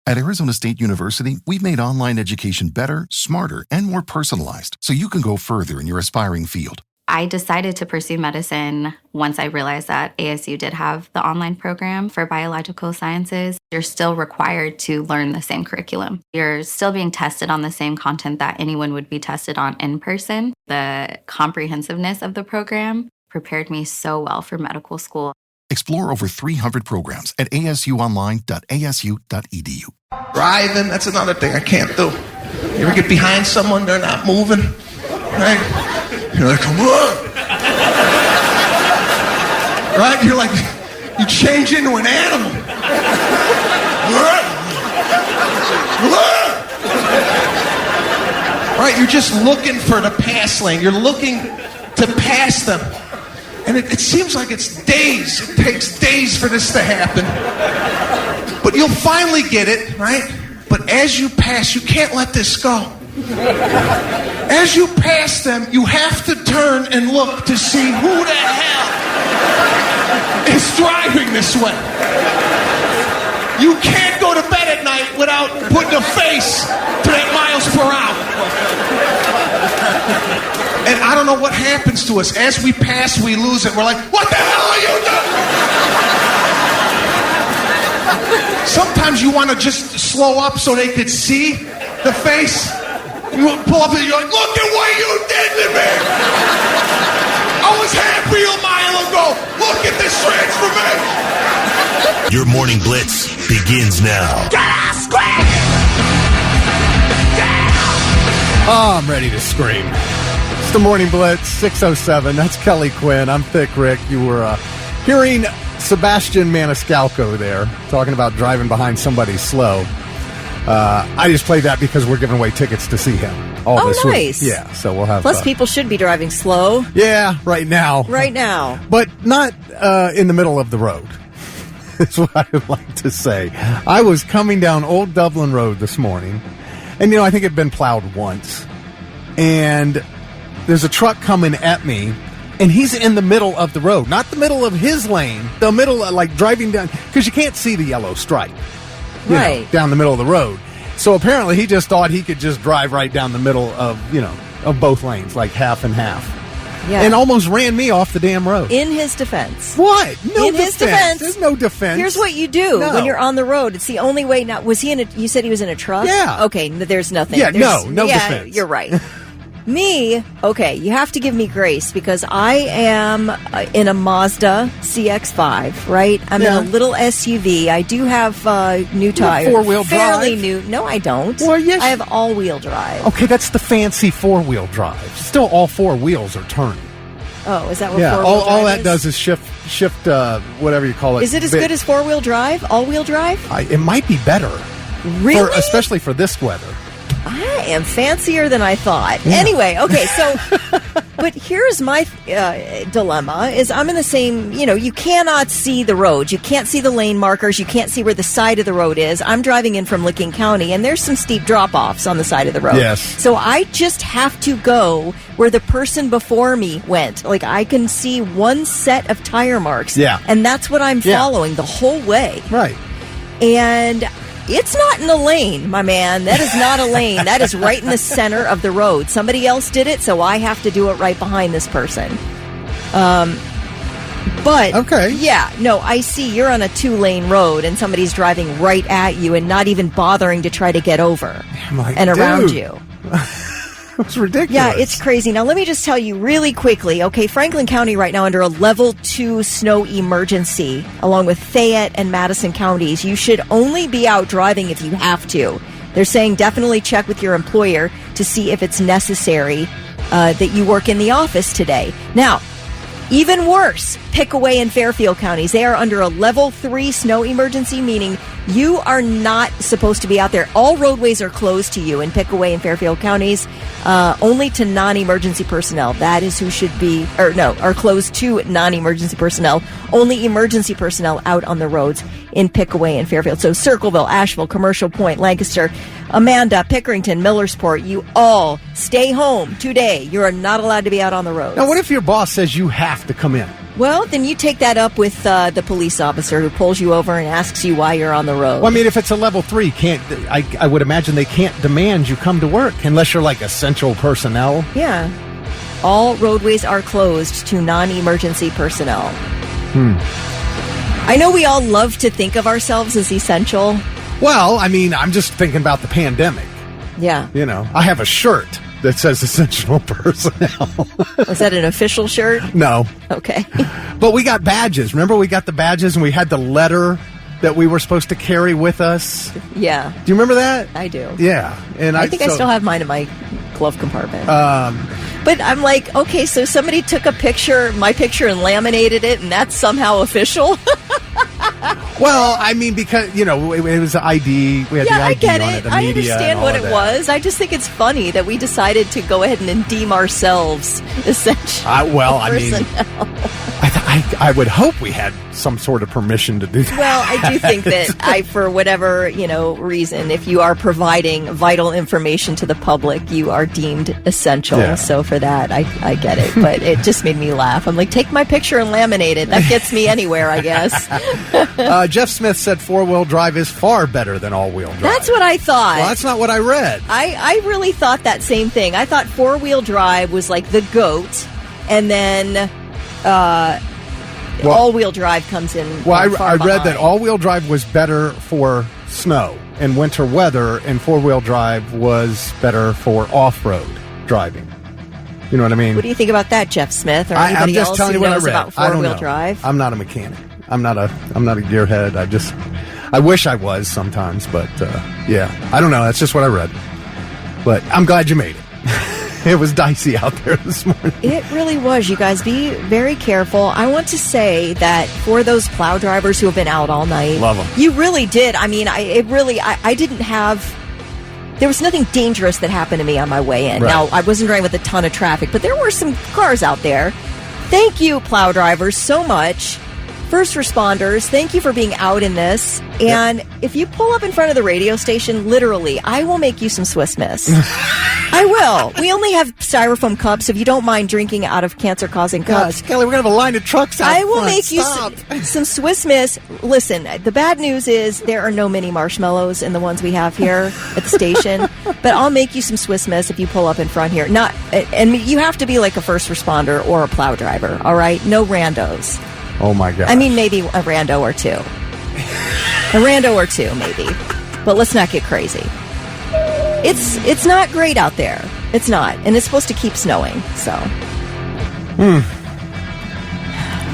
At Arizona State University, we've made online education better, smarter, and more personalized so you can go further in your aspiring field. I decided to pursue medicine once I realized that ASU did have the online program for biological sciences. You're still required to learn the same curriculum. You're still being tested on the same content that anyone would be tested on in person. The comprehensiveness of the program prepared me so well for medical school. Explore over 300 programs at asuonline.asu.edu. Driving, that's another thing I can't do. You ever get behind someone, they're not moving, right? You're like, come on. Right? You're like, you change into an animal. Right? You're just looking for the pass lane. You're looking to pass them. And it seems like it's days. It takes days for this to happen. But you'll finally get it, right? But as you pass, you can't let this go. As you pass them, you have to turn and look to see who the hell is driving this way. You can't go to bed at night without putting a face to that miles per hour. And I don't know what happens to us. As we pass, we lose it. We're like, what the hell are you doing? Sometimes you want to just slow up so they could see the face. You pull up and you're like, look at what you did to me. I was happy a mile ago. Look at this transformation. Your Morning Blitz begins now. Oh, I'm ready to scream. It's the Morning Blitz, 6:07. That's Kelly Quinn. I'm Thick Rick. You were hearing Sebastian Maniscalco there talking about driving behind somebody slow. I just played that because we're giving away tickets to see him all this nice. week. Yeah, so we'll have... Plus, people should be driving slow. Yeah, right now. Right now. But not in the middle of the road. That's what I would like to say. I was coming down Old Dublin Road this morning, and, I think it had been plowed once. And there's a truck coming at me, and he's in the middle of the road. Not the middle of his lane, the middle of, driving down, because you can't see the yellow stripe. Right. Down the middle of the road. So apparently he just thought he could just drive right down the middle of, of both lanes, like half and half. Yeah. And almost ran me off the damn road. In his defense. What? No in his defense. There's no defense. Here's what you do when you're on the road. It's the only way. Now, was he in you said he was in a truck? Yeah. Okay, there's nothing. Yeah, no defense. You're right. Me, okay, you have to give me grace because I am in a Mazda CX-5, right? I'm in a little SUV. I do have new tires. Four-wheel drive? Fairly new. No, I don't. Well, yes. I have all-wheel drive. Okay, that's the fancy four-wheel drive. Still, all four wheels are turning. Oh, is that what four-wheel drive all is? that does is shift whatever you call it. Is it as good as four-wheel drive, all-wheel drive? It might be better. Really? Especially for this weather. I am fancier than I thought. Yeah. Anyway, okay, so, but here's my dilemma, is I'm in the same, you cannot see the road. You can't see the lane markers. You can't see where the side of the road is. I'm driving in from Licking County, and there's some steep drop-offs on the side of the road. Yes. So I just have to go where the person before me went. Like, I can see one set of tire marks. Yeah. And that's what I'm following the whole way. Right. And... it's not in a lane, my man. That is not a lane. That is right in the center of the road. Somebody else did it, so I have to do it right behind this person. But, okay. Yeah, no, I see you're on a 2-lane road and somebody's driving right at you and not even bothering to try to get over around you. It's ridiculous. Yeah, it's crazy. Now, let me just tell you really quickly. Okay, Franklin County right now under a level 2 snow emergency, along with Fayette and Madison counties. You should only be out driving if you have to. They're saying definitely check with your employer to see if it's necessary that you work in the office today. Now, even worse, Pickaway and Fairfield counties, they are under a level 3 snow emergency, meaning you are not supposed to be out there. All roadways are closed to you in Pickaway and Fairfield counties, only to non-emergency personnel. That is who should be, are closed to non-emergency personnel. Only emergency personnel out on the roads in Pickaway and Fairfield. So Circleville, Asheville, Commercial Point, Lancaster, Amanda, Pickerington, Millersport, you all stay home today. You are not allowed to be out on the roads. Now, what if your boss says you have to come in? Well, then you take that up with the police officer who pulls you over and asks you why you're on the road. Well, I mean, if it's a level 3, I would imagine they can't demand you come to work unless you're like essential personnel. Yeah. All roadways are closed to non-emergency personnel. I know we all love to think of ourselves as essential. Well, I mean, I'm just thinking about the pandemic. Yeah. You know, I have a shirt that says essential personnel. Was that an official shirt? No. Okay. But we got badges. Remember we got the badges and we had the letter that we were supposed to carry with us? Yeah. Do you remember that? I do. Yeah. And I think I still have mine in my glove compartment. Um, But I'm like, okay, so somebody took my picture and laminated it, and that's somehow official? well, I mean, because, you know, it was the ID. We had the ID I get on it. the I media understand what it was. I just think it's funny that we decided to go ahead and deem ourselves essential. I would hope we had some sort of permission to do that. Well, I do think that for whatever, reason, if you are providing vital information to the public, you are deemed essential. Yeah. So for that, I get it. But it just made me laugh. I'm like, take my picture and laminate it. That gets me anywhere, I guess. Jeff Smith said 4-wheel drive is far better than all-wheel drive. That's what I thought. Well, that's not what I read. I really thought that same thing. I thought 4-wheel drive was like the GOAT, and then all-wheel drive comes in. Well, I read that all-wheel drive was better for snow and winter weather, and 4-wheel drive was better for off-road driving. You know what I mean? What do you think about that, Jeff Smith, or anybody I'm just else telling who you what knows I read. about I don't 4-wheel know. drive? I'm not a mechanic. I'm not a gearhead. I wish I was sometimes, but yeah, I don't know. That's just what I read. But I'm glad you made it. It was dicey out there this morning. It really was. You guys, be very careful. I want to say that for those plow drivers who have been out all night, love them. You really did. I mean, I didn't have. There was nothing dangerous that happened to me on my way in. Right. Now, I wasn't driving with a ton of traffic, but there were some cars out there. Thank you, plow drivers, so much. First responders, thank you for being out in this. And if you pull up in front of the radio station, literally, I will make you some Swiss Miss. I will. We only have styrofoam cups. If you don't mind drinking out of cancer-causing cups. Gosh, Kelly, we're going to have a line of trucks out I will front. make Stop. you some Swiss Miss. Listen, the bad news is there are no mini marshmallows in the ones we have here at the station. But I'll make you some Swiss Miss if you pull up in front here. And you have to be like a first responder or a plow driver, all right? No randos. Oh, my God. I mean, maybe a rando or two. A rando or two, maybe. But let's not get crazy. It's not great out there. It's not. And it's supposed to keep snowing, so.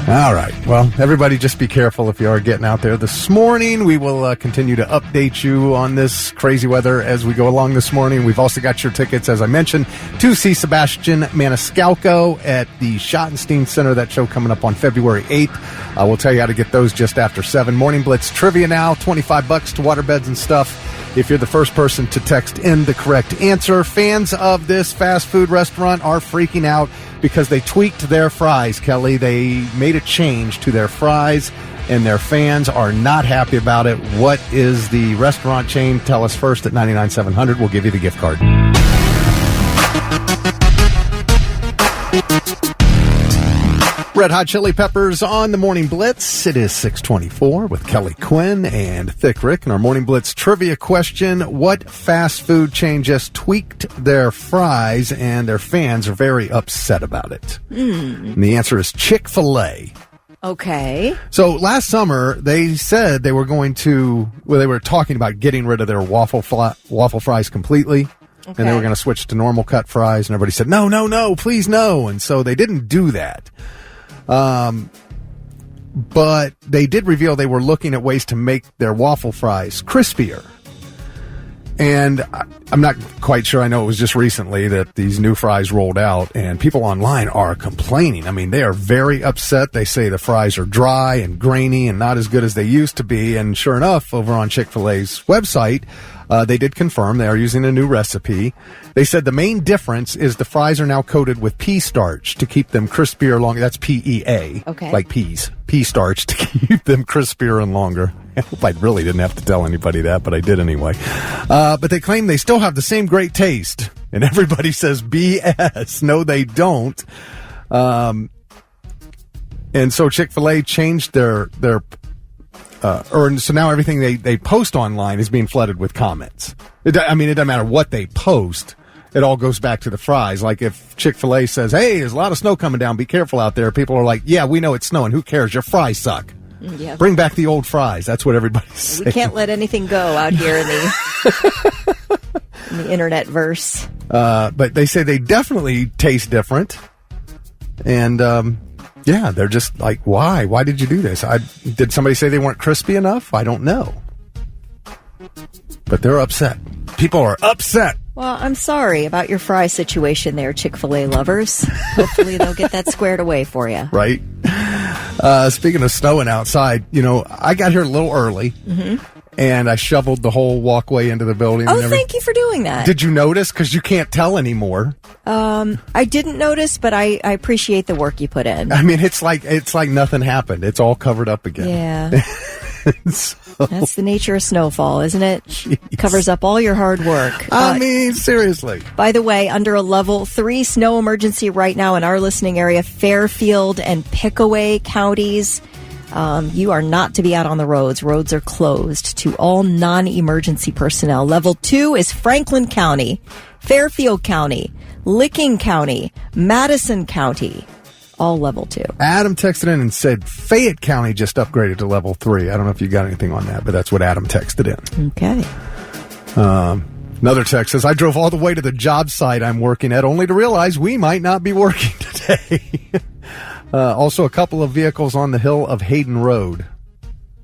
All right. Well, everybody just be careful if you are getting out there this morning. We will continue to update you on this crazy weather as we go along this morning. We've also got your tickets, as I mentioned, to see Sebastian Maniscalco at the Schottenstein Center. That show coming up on February 8th. We'll tell you how to get those just after 7. Morning Blitz trivia now, $25 to waterbeds and stuff. If you're the first person to text in the correct answer, fans of this fast food restaurant are freaking out because they tweaked their fries, Kelly. They made a change to their fries, and their fans are not happy about it. What is the restaurant chain? Tell us first at 99-700. We'll give you the gift card. Red Hot Chili Peppers on the Morning Blitz. It is 6:24 with Kelly Quinn and Thick Rick. And our Morning Blitz trivia question: what fast food chain just tweaked their fries and their fans are very upset about it? And the answer is Chick-fil-A. Okay. So last summer, they said they were going to, they were talking about getting rid of their waffle fries completely. Okay. And they were going to switch to normal cut fries. And everybody said, no, please no. And so they didn't do that. But they did reveal they were looking at ways to make their waffle fries crispier. And I'm not quite sure. I know it was just recently that these new fries rolled out, and people online are complaining. I mean, they are very upset. They say the fries are dry and grainy and not as good as they used to be. And sure enough, over on Chick-fil-A's website, they did confirm they are using a new recipe. They said the main difference is the fries are now coated with pea starch to keep them crispier longer. That's PEA. Okay. Like peas. Pea starch to keep them crispier and longer. I hope I really didn't have to tell anybody that, but I did anyway. But they claim they still have the same great taste. And everybody says BS. No, they don't. And so Chick-fil-A changed so now everything they post online is being flooded with comments. It doesn't matter what they post. It all goes back to the fries. Like if Chick-fil-A says, hey, there's a lot of snow coming down, be careful out there. People are like, yeah, we know it's snowing. Who cares? Your fries suck. Yeah. Bring back the old fries. That's what everybody's saying. We can't let anything go out here in the internet verse. But they say they definitely taste different. And, they're just like, why? Why did you do this? Did somebody say they weren't crispy enough? I don't know. But they're upset. People are upset. Well, I'm sorry about your fry situation there, Chick-fil-A lovers. Hopefully they'll get that squared away for you. Right. Speaking of snowing outside, I got here a little early, and I shoveled the whole walkway into the building. Oh, thank you for doing that. Did you notice? Because you can't tell anymore. I didn't notice, but I appreciate the work you put in. I mean, it's like nothing happened. It's all covered up again. Yeah. That's the nature of snowfall, isn't it? Jeez. Covers up all your hard work. Seriously. By the way, under a level 3 snow emergency right now in our listening area, Fairfield and Pickaway counties, you are not to be out on the roads. Roads are closed to all non-emergency personnel. Level 2 is Franklin County, Fairfield County, Licking County, Madison County. All level 2. Adam texted in and said Fayette County just upgraded to level 3. I don't know if you got anything on that, but that's what Adam texted in. Okay. Another text says, I drove all the way to the job site I'm working at only to realize we might not be working today. Also, a couple of vehicles on the hill of Hayden Road.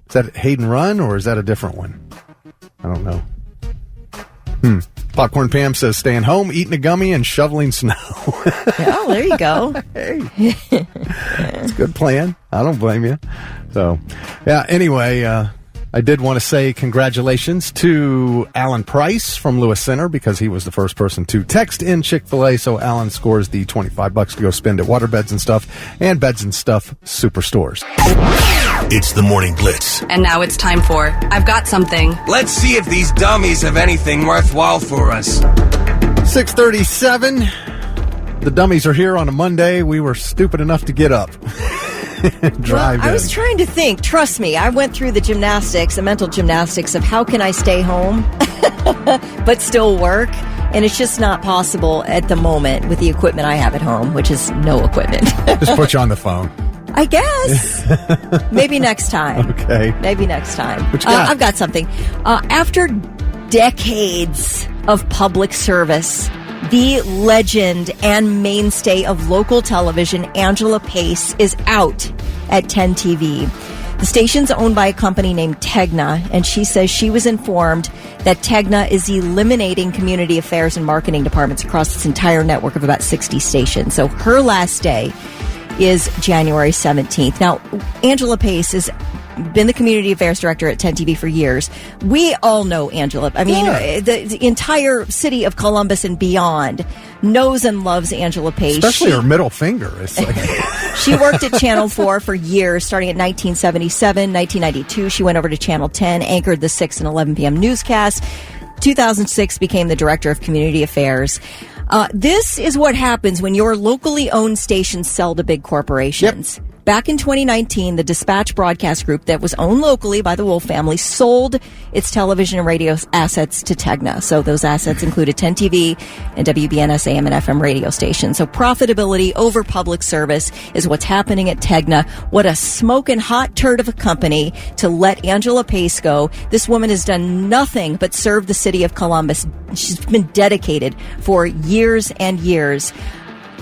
Is that Hayden Run or is that a different one? I don't know. Popcorn Pam says, staying home, eating a gummy, and shoveling snow. Oh, there you go. Hey. It's a good plan. I don't blame you. So, anyway, I did want to say congratulations to Alan Price from Lewis Center because he was the first person to text in Chick-fil-A. So Alan scores the $25 to go spend at Water Beds and Stuff and Beds and Stuff Superstores. It's the Morning Blitz. And now it's time for I've Got Something. Let's see if these dummies have anything worthwhile for us. 6:37. The dummies are here on a Monday. We were stupid enough to get up. Drive in. I was trying to think. Trust me, I went through the mental gymnastics of how can I stay home but still work. And it's just not possible at the moment with the equipment I have at home, which is no equipment. Just put you on the phone. I guess. Maybe next time. Okay. Maybe next time. What you got? I've got something. After decades of public service, the legend and mainstay of local television, Angela Pace, is out at 10 TV. The station's owned by a company named Tegna, and she says she was informed that Tegna is eliminating community affairs and marketing departments across its entire network of about 60 stations. So her last day is January 17th. Now, Angela Pace has been the community affairs director at 10 TV for years. We all know Angela. I mean, the entire city of Columbus and beyond knows and loves Angela Pace. Especially her middle finger. It's like she worked at Channel 4 for years, starting at 1977. 1992, she went over to Channel 10, anchored the 6 and 11 p.m. newscast. 2006, became the director of community affairs. This is what happens when your locally owned stations sell to big corporations. Yep. Back in 2019, the Dispatch Broadcast Group that was owned locally by the Wolf family sold its television and radio assets to Tegna. So those assets included 10 TV and WBNS AM and FM radio stations. So profitability over public service is what's happening at Tegna. What a smoking hot turd of a company to let Angela Pace go. This woman has done nothing but serve the city of Columbus. She's been dedicated for years and years.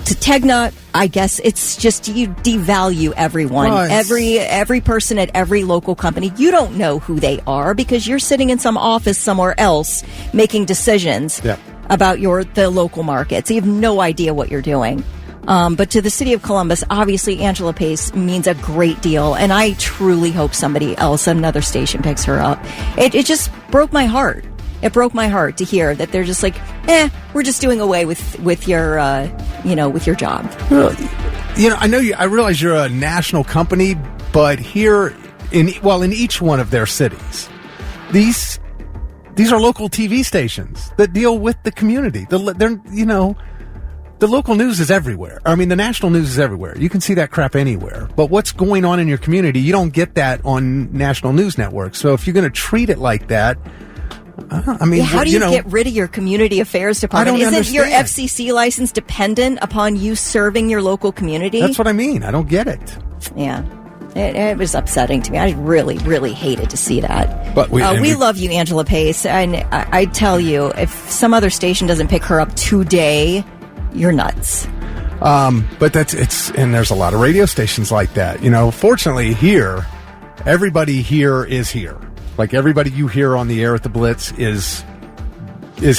To Tegna, I guess it's just you devalue everyone. Well, every person at every local company. You don't know who they are because you're sitting in some office somewhere else making decisions about the local markets. You have no idea what you're doing. But to the city of Columbus, obviously Angela Pace means a great deal, and I truly hope somebody else, another station, picks her up. It just broke my heart. It broke my heart to hear that they're just like, we're just doing away with your, with your job. Well, I realize you're a national company, but here in each one of their cities, these are local TV stations that deal with the community. the local news is everywhere. I mean, the national news is everywhere. You can see that crap anywhere. But what's going on in your community, you don't get that on national news networks. So if you're going to treat it like that, I mean, how do you get rid of your community affairs department? Isn't your FCC license dependent upon you serving your local community? That's what I mean. I don't get it. Yeah. It was upsetting to me. I really, really hated to see that. But we love you, Angela Pace. And I tell you, if some other station doesn't pick her up today, you're nuts. But and there's a lot of radio stations like that. You know, fortunately here, everybody here is here. Like everybody you hear on the air at the Blitz is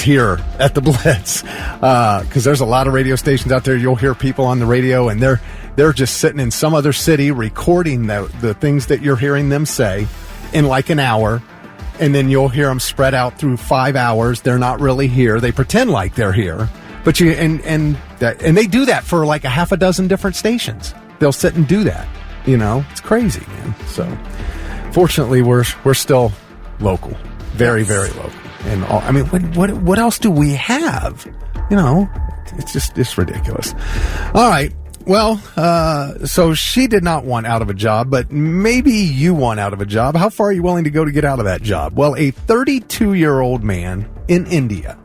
here at the Blitz. Because there's a lot of radio stations out there. You'll hear people on the radio and they're just sitting in some other city recording the things that you're hearing them say in like an hour. And then you'll hear them spread out through 5 hours. They're not really here. They pretend like they're here. But and they do that for like a half a dozen different stations. They'll sit and do that. You know, it's crazy, man. So fortunately, we're still local, very, very local. And I mean, what else do we have? You know, it's ridiculous. All right. Well, so she did not want out of a job, but maybe you want out of a job. How far are you willing to go to get out of that job? Well, a 32-year-old man in India,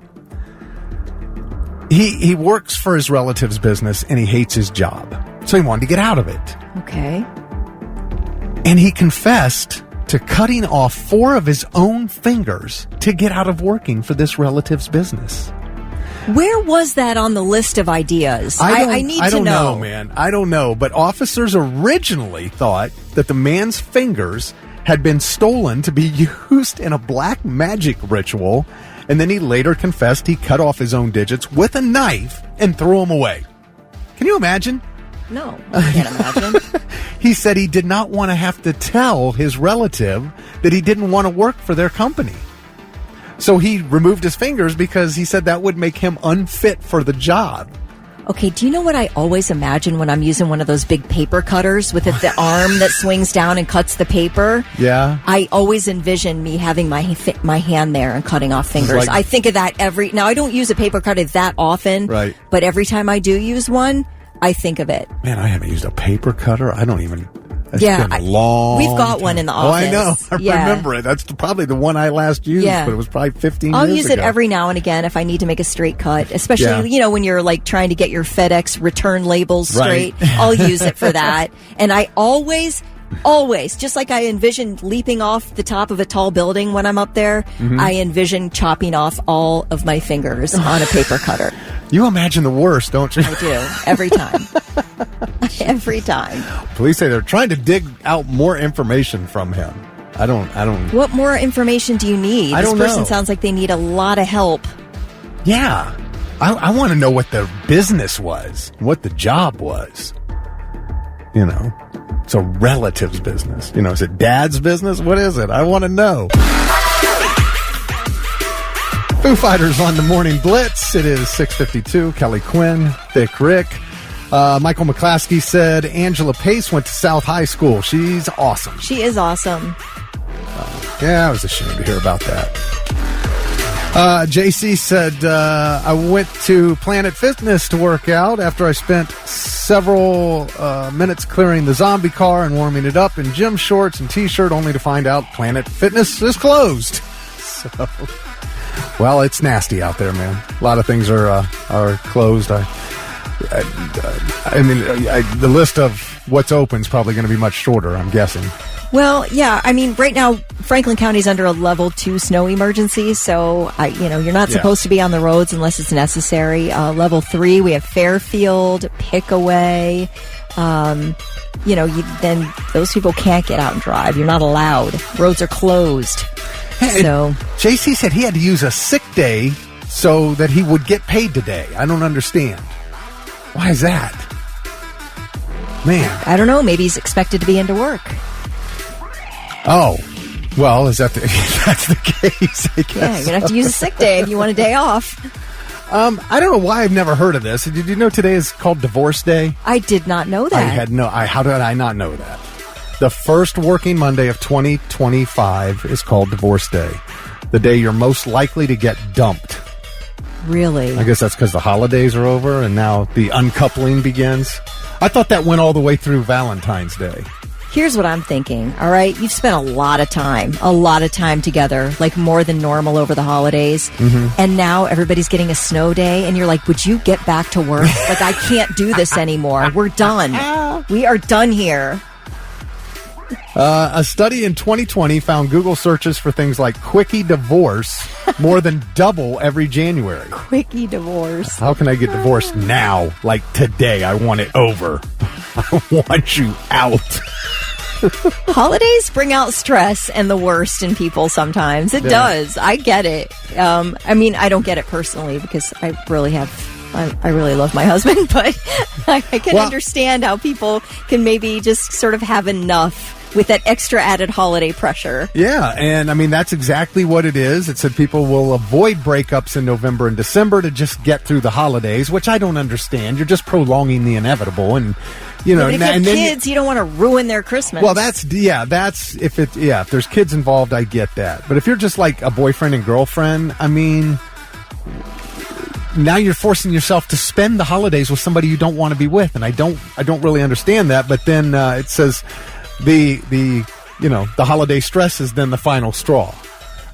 he works for his relative's business and he hates his job. So he wanted to get out of it. Okay. And he confessed to cutting off 4 of his own fingers to get out of working for this relative's business. Where was that on the list of ideas? I need to know. I don't know, man. I don't know. But officers originally thought that the man's fingers had been stolen to be used in a black magic ritual. And then he later confessed he cut off his own digits with a knife and threw them away. Can you imagine? No, I can't imagine. He said he did not want to have to tell his relative that he didn't want to work for their company. So he removed his fingers because he said that would make him unfit for the job. Okay, do you know what I always imagine when I'm using one of those big paper cutters with the arm that swings down and cuts the paper? Yeah. I always envision me having my hand there and cutting off fingers. I think of that now I don't use a paper cutter that often, right? But every time I do use one, I think of it. Man, I haven't used a paper cutter. I don't even... It's been a long we've got time. one in the office. Oh, I know. I remember it. That's probably the one I last used, but it was probably 15 years ago. I'll use it every now and again if I need to make a straight cut, especially, when you're like trying to get your FedEx return labels straight. Right. I'll use it for that. And I always, just like I envision leaping off the top of a tall building when I'm up there, I envision chopping off all of my fingers on a paper cutter. You imagine the worst, don't you? I do. Every time. Every time. Police say they're trying to dig out more information from him. I don't. What more information do you need? I don't know. This person sounds like they need a lot of help. Yeah. I want to know what the business was, what the job was. It's a relative's business. Is it dad's business? What is it? I want to know. Foo Fighters on the Morning Blitz. It is 6:52. Kelly Quinn, Thick Rick. Michael McClaskey said Angela Pace went to South High School. She's awesome. She is awesome. Yeah, I was ashamed to hear about that. JC said, I went to Planet Fitness to work out after I spent several minutes clearing the zombie car and warming it up in gym shorts and t-shirt, only to find out Planet Fitness is closed. So... Well, it's nasty out there, man. A lot of things are closed. The list of what's open is probably going to be much shorter, I'm guessing. Well, yeah. Right now, Franklin County's under a level 2 snow emergency, so you're not supposed to be on the roads unless it's necessary. Level 3, we have Fairfield, Pickaway. Then those people can't get out and drive. You're not allowed. Roads are closed. So JC said he had to use a sick day so that he would get paid today. I don't understand. Why is that? Man. I don't know. Maybe he's expected to be into work. Oh. Well, is that that's the case, I guess. Yeah, you're going to have to use a sick day if you want a day off. I don't know why I've never heard of this. Did you know today is called Divorce Day? I did not know that. How did I not know that? The first working Monday of 2025 is called Divorce Day. The day you're most likely to get dumped. Really? I guess that's because the holidays are over and now the uncoupling begins. I thought that went all the way through Valentine's Day. Here's what I'm thinking, all right? You've spent a lot of time together, like more than normal over the holidays. Mm-hmm. And now everybody's getting a snow day, and you're like, would you get back to work? Like, I can't do this anymore. We're done. We are done here. A study in 2020 found Google searches for things like quickie divorce more than double every January. Quickie divorce. How can I get divorced now? Like today, I want it over. I want you out. Holidays bring out stress and the worst in people sometimes. It does. I get it. I mean, I don't get it personally because I really love my husband, but I can understand how people can maybe just sort of have enough with that extra added holiday pressure. Yeah, and I mean, that's exactly what it is. It said people will avoid breakups in November and December to just get through the holidays, which I don't understand. You're just prolonging the inevitable, and you know, but if you have kids, you don't want to ruin their Christmas. Well, that's if there's kids involved, I get that. But if you're just like a boyfriend and girlfriend, I mean, now you're forcing yourself to spend the holidays with somebody you don't want to be with, and I don't really understand that. But then it says the holiday stress is then the final straw.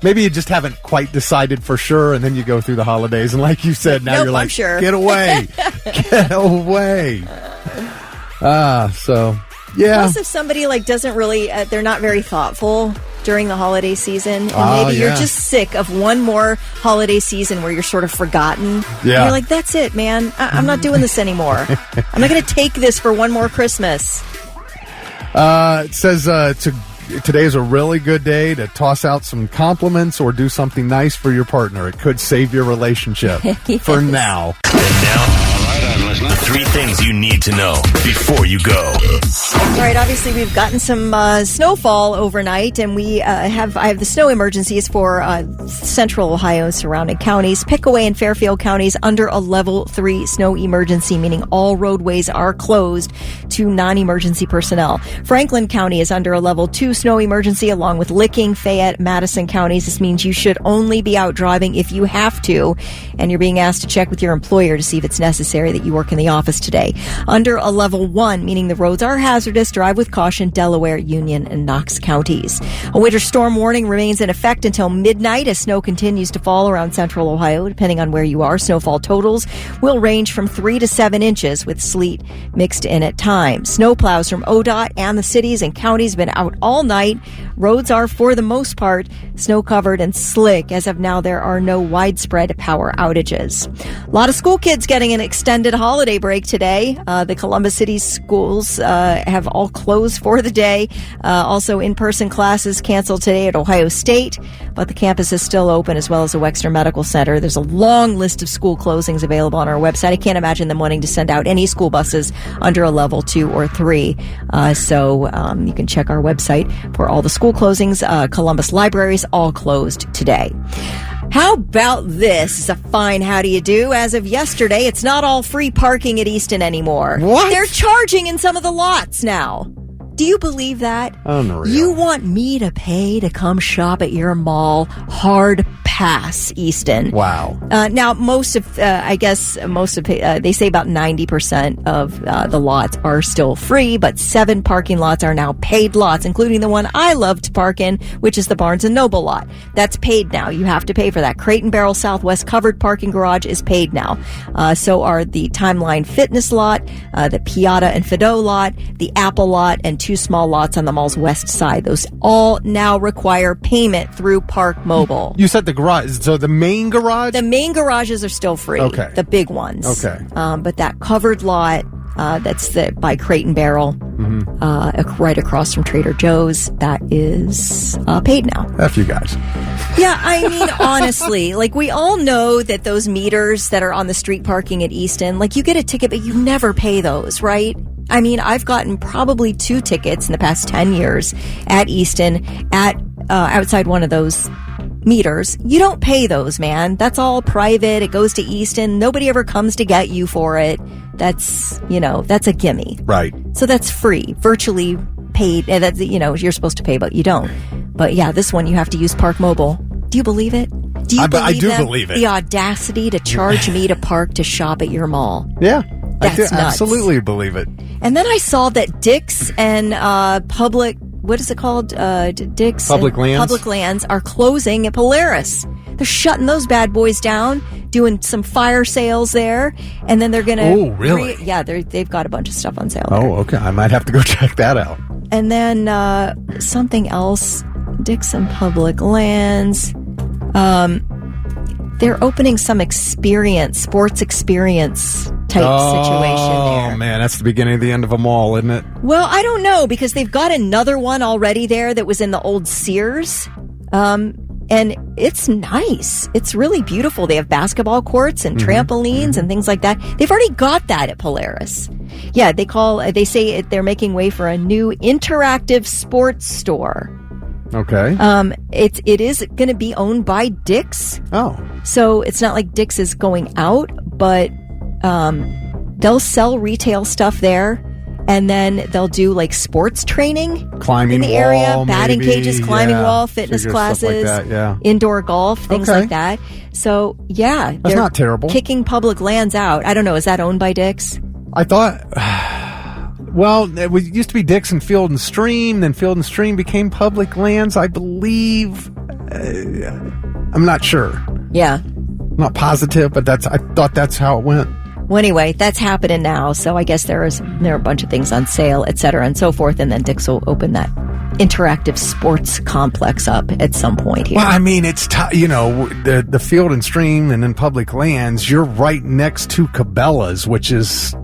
Maybe you just haven't quite decided for sure, and then you go through the holidays, and like you said, now you're like, I'm sure. Get away, get away. So yeah. Plus, if somebody like doesn't really, they're not very thoughtful during the holiday seson, and maybe you're just sick of one more holiday season where you're sort of forgotten. Yeah, and you're like, that's it, man. I'm not doing this anymore. I'm not going to take this for one more Christmas. It says today is a really good day to toss out some compliments or do something nice for your partner. It could save your relationship for now. And now, 3 things you need to know before you go. All right, obviously we've gotten some snowfall overnight, and I have the snow emergencies for central Ohio and surrounding counties. Pickaway and Fairfield counties under a level 3 snow emergency, meaning all roadways are closed to non-emergency personnel. Franklin County is under a level 2 snow emergency, along with Licking, Fayette, Madison counties. This means you should only be out driving if you have to, and you're being asked to check with your employer to see if it's necessary that you work in the office today. Under a level 1, meaning the roads are hazardous, drive with caution, Delaware, Union, and Knox counties. A winter storm warning remains in effect until midnight as snow continues to fall around central Ohio. Depending on where you are, snowfall totals will range from 3 to 7 inches with sleet mixed in at times. Snowplows from ODOT and the cities and counties have been out all night. Roads are, for the most part, snow-covered and slick. As of now, there are no widespread power outages. A lot of school kids getting an extended holiday break today. The Columbus City schools have all closed for the day. Also, in-person classes canceled today at Ohio State, but the campus is still open, as well as the Wexner Medical Center. There's a long list of school closings available on our website. I can't imagine them wanting to send out any school buses under a level 2 or 3. So you can check our website for all the school closings. Columbus libraries all closed today. How about this? It's a fine how do you do. As of yesterday, it's not all free parking at Easton anymore. What? They're charging in some of the lots now. Do you believe that? Unreal. You want me to pay to come shop at your mall? Hard pass, Easton. Wow. Now, they say about 90% of the lots are still free, but 7 parking lots are now paid lots, including the one I love to park in, which is the Barnes & Noble lot. That's paid now. You have to pay for that. Crate and Barrel Southwest covered parking garage is paid now. So are the Timeline Fitness lot, the Piata and Fido lot, the Apple lot, and 2 small lots on the mall's west side. Those all now require payment through Park Mobile. You said the garage. So the main garage? The main garages are still free. Okay. The big ones. Okay. But that covered lot, that's by Crate and Barrel, right across from Trader Joe's, that is paid now. F you guys. Yeah, I mean, honestly, like, we all know that those meters that are on the street parking at Easton, like, you get a ticket, but you never pay those, right? I mean, I've gotten probably 2 tickets in the past 10 years at Easton at outside one of those meters. You don't pay those, man. That's all private. It goes to Easton. Nobody ever comes to get you for it. That's a gimme. Right. So that's free, virtually paid. That's, you're supposed to pay, but you don't. But yeah, this one you have to use Park Mobile. Do you believe it? Do you I do them? believe it. The audacity to charge me to park to shop at your mall. Yeah. That's I do nuts. absolutely believe it. And then I saw that Dick's and Public, what is it called? Dick's Public and Lands? Public Lands are closing at Polaris. They're shutting those bad boys down, doing some fire sales there, and then they're going to... Oh, really? They've got a bunch of stuff on sale there. Oh, okay. I might have to go check that out. And then something else, Dick's and Public Lands. They're opening some sports experience type situation there. Oh, man, that's the beginning of the end of a mall, isn't it? Well, I don't know, because they've got another one already there that was in the old Sears. And it's nice. It's really beautiful. They have basketball courts and trampolines and things like that. They've already got that at Polaris. Yeah, they say they're making way for a new interactive sports store. Okay. It is going to be owned by Dick's. Oh. So it's not like Dick's is going out, but they'll sell retail stuff there. And then they'll do like sports training climbing in the area, wall, batting maybe. cages, climbing wall, fitness classes, like that, indoor golf, things like that. So yeah, that's not terrible. Kicking Public Lands out. I don't know. Is that owned by Dick's? I thought. Well, it used to be Dick's and Field and Stream. Then Field and Stream became Public Lands, I believe. I'm not sure. Yeah, I'm not positive, but I thought that's how it went. Well, anyway, that's happening now. So I guess there are a bunch of things on sale, et cetera, and so forth. And then Dick's will open that interactive sports complex up at some point here. Well, I mean, it's the Field and Stream and then Public Lands. You're right next to Cabela's, which is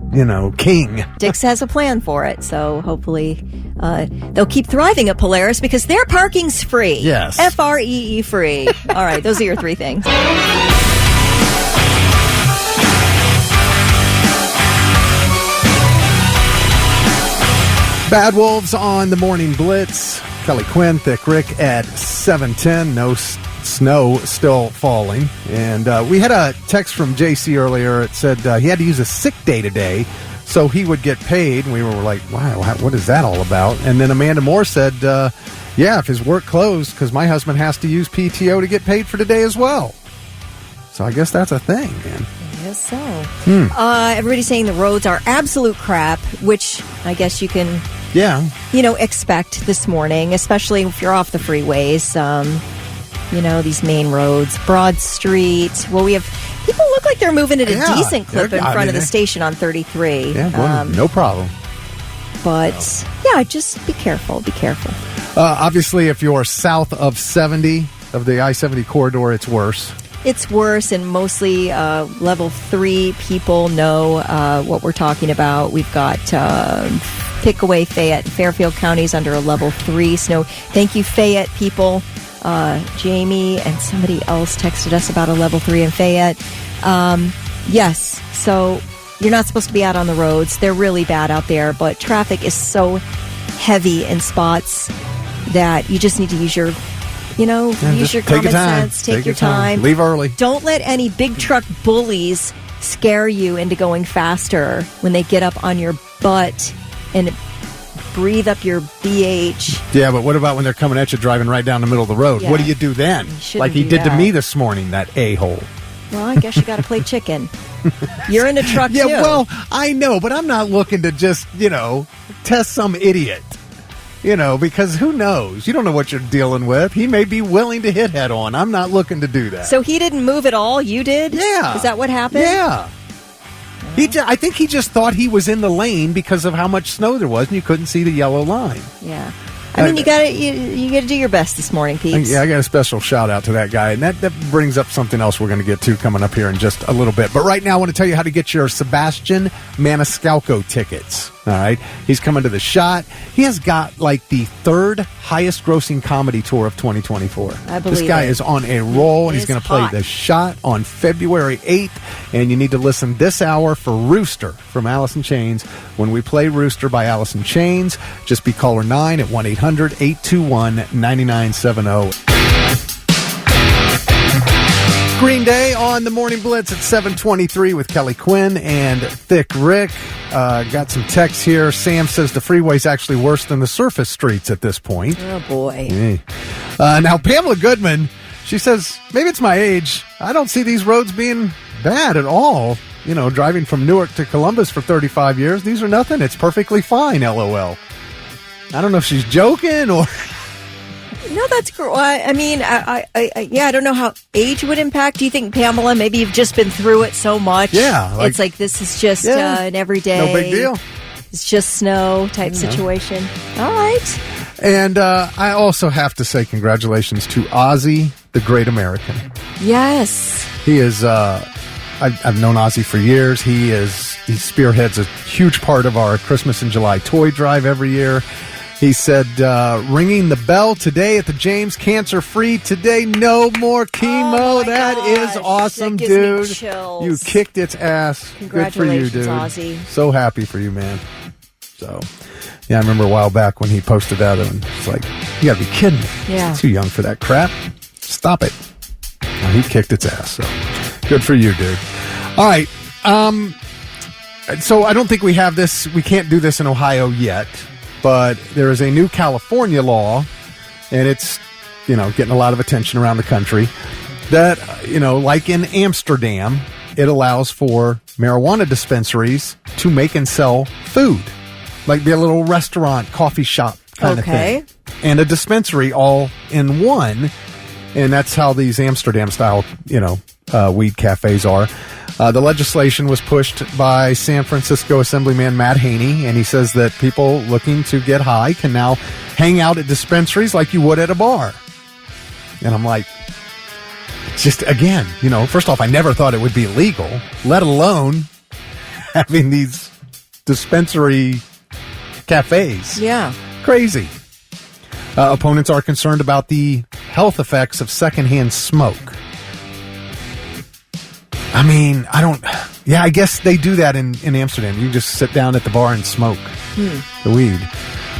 king. Dick's has a plan for it, so hopefully they'll keep thriving at Polaris because their parking's free. Yes, FREE free. All right, those are your three things. Bad Wolves on the Morning Blitz. Kelly Quinn, Thick Rick at 7:10. No snow still falling. And we had a text from JC earlier. It said he had to use a sick day today so he would get paid. And we were like, wow, what is that all about? And then Amanda Moore said, yeah, if his work closed, because my husband has to use PTO to get paid for today as well. So I guess that's a thing, man. Yes, so. Everybody's saying the roads are absolute crap, which I guess you can, expect this morning, especially if you're off the freeways. These main roads, Broad Street. Well, we have people look like they're moving at a decent clip in front of the station on 33. Yeah, no problem. But just be careful. Be careful. Obviously, if you're south of 70 of the I-70 corridor, it's worse. It's worse, and mostly level 3 people know what we're talking about. We've got Pickaway, Fayette, and Fairfield counties under a level 3 snow. Thank you, Fayette people. Jamie and somebody else texted us about a level 3 in Fayette. Yes, so you're not supposed to be out on the roads. They're really bad out there, but traffic is so heavy in spots that you just need to use your... use your common sense, take your time. Leave early. Don't let any big truck bullies scare you into going faster when they get up on your butt and breathe up your BH. Yeah, but what about when they're coming at you driving right down the middle of the road? Yeah. What do you do then? Like he did to me this morning, that a-hole. Well, I guess you got to play chicken. You're in a truck too. Yeah, well, I know, but I'm not looking to just, test some idiot. Because who knows? You don't know what you're dealing with. He may be willing to hit head on. I'm not looking to do that. So he didn't move at all? You did? Yeah. Is that what happened? Yeah. I think he just thought he was in the lane because of how much snow there was and you couldn't see the yellow line. Yeah. I mean, you got to do your best this morning, peeps. Yeah, I got a special shout out to that guy, and that brings up something else we're going to get to coming up here in just a little bit. But right now, I want to tell you how to get your Sebastian Maniscalco tickets. All right, he's coming to the Shot. He has got like the third highest grossing comedy tour of 2024. I believe this guy is on a roll, and he's going to play hot. the Shot on February 8th. And you need to listen this hour for Rooster from Alice in Chains. When we play Rooster by Alice in Chains, just be caller 9 at 1-800-821-9970. Green Day on the Morning Blitz at 7:23 with Kelly Quinn and Thick Rick. Got some texts here. Sam says the freeway's actually worse than the surface streets at this point. Oh, boy. Yeah. Now, Pamela Goodman She says, maybe it's my age. I don't see these roads being bad at all. You know, driving from Newark to Columbus for 35 years, these are nothing. It's perfectly fine, LOL. I don't know if she's joking or... No, that's cool. I mean, I don't know how age would impact. Do you think, Pamela, maybe you've just been through it so much? Yeah. It's like this is just an everyday... No big deal. It's just snow type situation. All right. And I also have to say congratulations to Ozzy, the Great American. Yes. He is... I've known Ozzy for years. He spearheads a huge part of our Christmas in July toy drive every year. He said, ringing the bell today at the James, cancer-free today, no more chemo. Oh that gosh, is awesome, that gives me dude. chills. You kicked its ass. Good for you, dude. Ozzy. So happy for you, man. So, yeah, I remember a while back when he posted that, and it's like, you gotta be kidding me. Yeah. He's too young for that crap. Stop it. Well, he kicked its ass, so good for you, dude. All right. So I don't think we have this. We can't do this in Ohio yet. But there is a new California law, and it's, getting a lot of attention around the country, that, like in Amsterdam, it allows for marijuana dispensaries to make and sell food. Like be a little restaurant, coffee shop kind of thing. And a dispensary all in one. And that's how these Amsterdam-style, weed cafes are. The legislation was pushed by San Francisco Assemblyman Matt Haney, and he says that people looking to get high can now hang out at dispensaries like you would at a bar. And I'm like, just again, first off, I never thought it would be legal, let alone having these dispensary cafes. Yeah. Crazy. Opponents are concerned about the health effects of secondhand smoke. I mean, I guess they do that in Amsterdam. You just sit down at the bar and smoke the weed.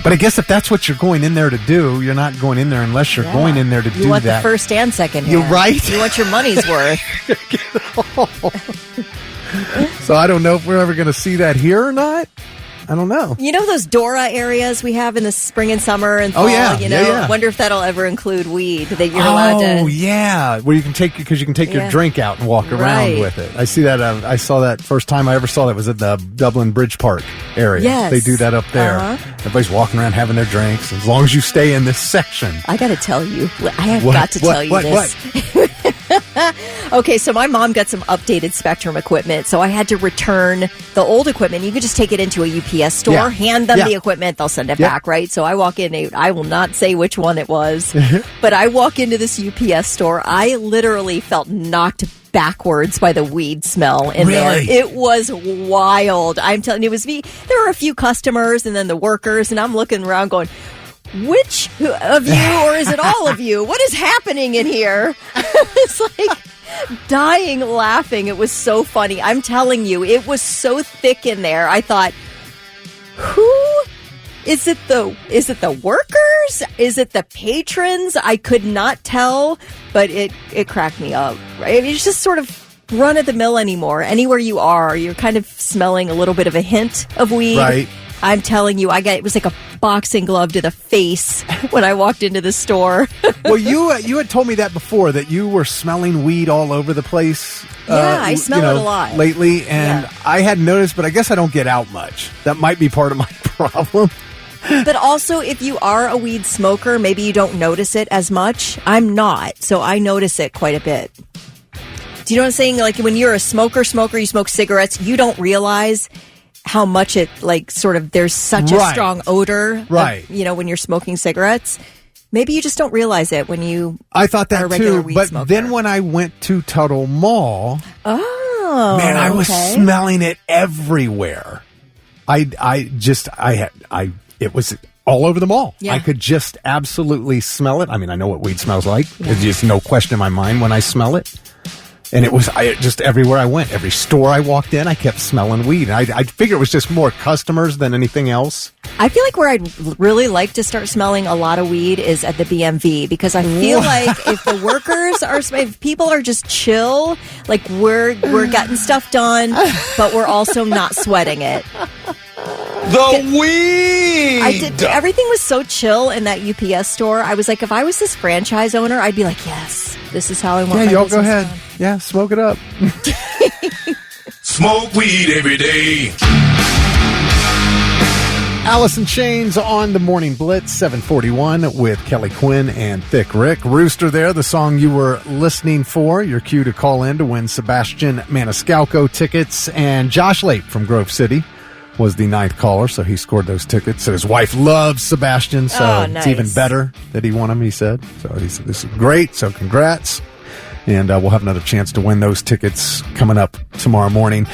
But I guess if that's what you're going in there to do, you're not going in there unless you're going in there to do that. You want the first and second hand. You're right. You want your money's worth. So I don't know if we're ever going to see that here or not. I don't know. You know those Dora areas we have in the spring and summer and fall? Oh, yeah. I wonder if that'll ever include weed that you're allowed to... Oh, yeah. Where you can take your drink out and walk around with it. I see that. I saw that first time I ever saw that was at the Dublin Bridge Park area. Yes. They do that up there. Everybody's walking around having their drinks as long as you stay in this section. I got to tell you. I have got to tell you this. Okay, so my mom got some updated Spectrum equipment, so I had to return the old equipment. You could just take it into a UPS store, hand them the equipment, they'll send it back, right? So I walk in, I will not say which one it was, but I walk into this UPS store. I literally felt knocked backwards by the weed smell in there. It was wild. I'm telling you, it was me. There were a few customers and then the workers, and I'm looking around going, which of you, or is it all of you? What is happening in here? It's like dying laughing. It was so funny. I'm telling you, it was so thick in there. I thought, who is it? The workers? Is it the patrons? I could not tell, but it cracked me up. Right? It's just sort of run of the mill anymore. Anywhere you are, you're kind of smelling a little bit of a hint of weed. Right. I'm telling you, it was like a boxing glove to the face when I walked into the store. Well, you had told me that before, that you were smelling weed all over the place. Yeah, I smell it a lot lately, and I hadn't noticed, but I guess I don't get out much. That might be part of my problem. But also, if you are a weed smoker, maybe you don't notice it as much. I'm not, so I notice it quite a bit. Do you know what I'm saying? Like when you're a smoker, you smoke cigarettes, you don't realize how much it, like, sort of, there's such a strong odor, right? When you're smoking cigarettes. Maybe you just don't realize it when you I thought that are a regular too, weed but smoker. then when I went to Tuttle Mall, man, I was smelling it everywhere. It was all over the mall. Yeah. I could just absolutely smell it. I mean, I know what weed smells like. There's just no question in my mind when I smell it. And it was just everywhere I went. Every store I walked in, I kept smelling weed. And I figure it was just more customers than anything else. I feel like where I'd really like to start smelling a lot of weed is at the BMV, because I feel like if the workers if people are just chill, like we're getting stuff done, but we're also not sweating it. The weed! Everything was so chill in that UPS store. I was like, if I was this franchise owner, I'd be like, yes, This is how I want my y'all go business ahead. done. Yeah, smoke it up. Smoke weed every day. Alice in Chains on the Morning Blitz, 741 with Kelly Quinn and Thick Rick. Rooster there, the song you were listening for. Your cue to call in to win Sebastian Maniscalco tickets. And Josh Lape from Grove City was the 9th caller, so he scored those tickets. And his wife loves Sebastian, so nice. It's even better that he won them, he said. So he said, this is great, so congrats. And we'll have another chance to win those tickets coming up tomorrow morning.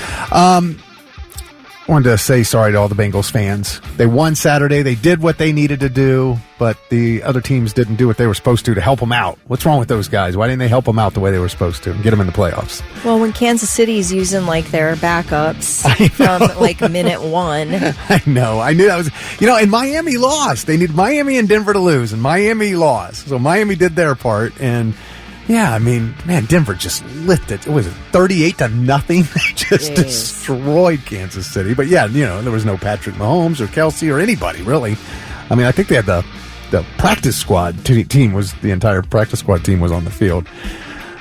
Wanted to say sorry to all the Bengals fans. They won Saturday. They did what they needed to do, but the other teams didn't do what they were supposed to help them out. What's wrong with those guys? Why didn't they help them out the way they were supposed to and get them in the playoffs? Well, when Kansas City's using like their backups from like minute one. I know. I knew that was, and Miami lost. They need Miami and Denver to lose, and Miami lost. So Miami did their part, and yeah, I mean, man, Denver just lifted. It was 38-0. They just destroyed Kansas City. But yeah, there was no Patrick Mahomes or Kelsey or anybody really. I mean, I think they had the practice squad team was the entire practice squad team was on the field.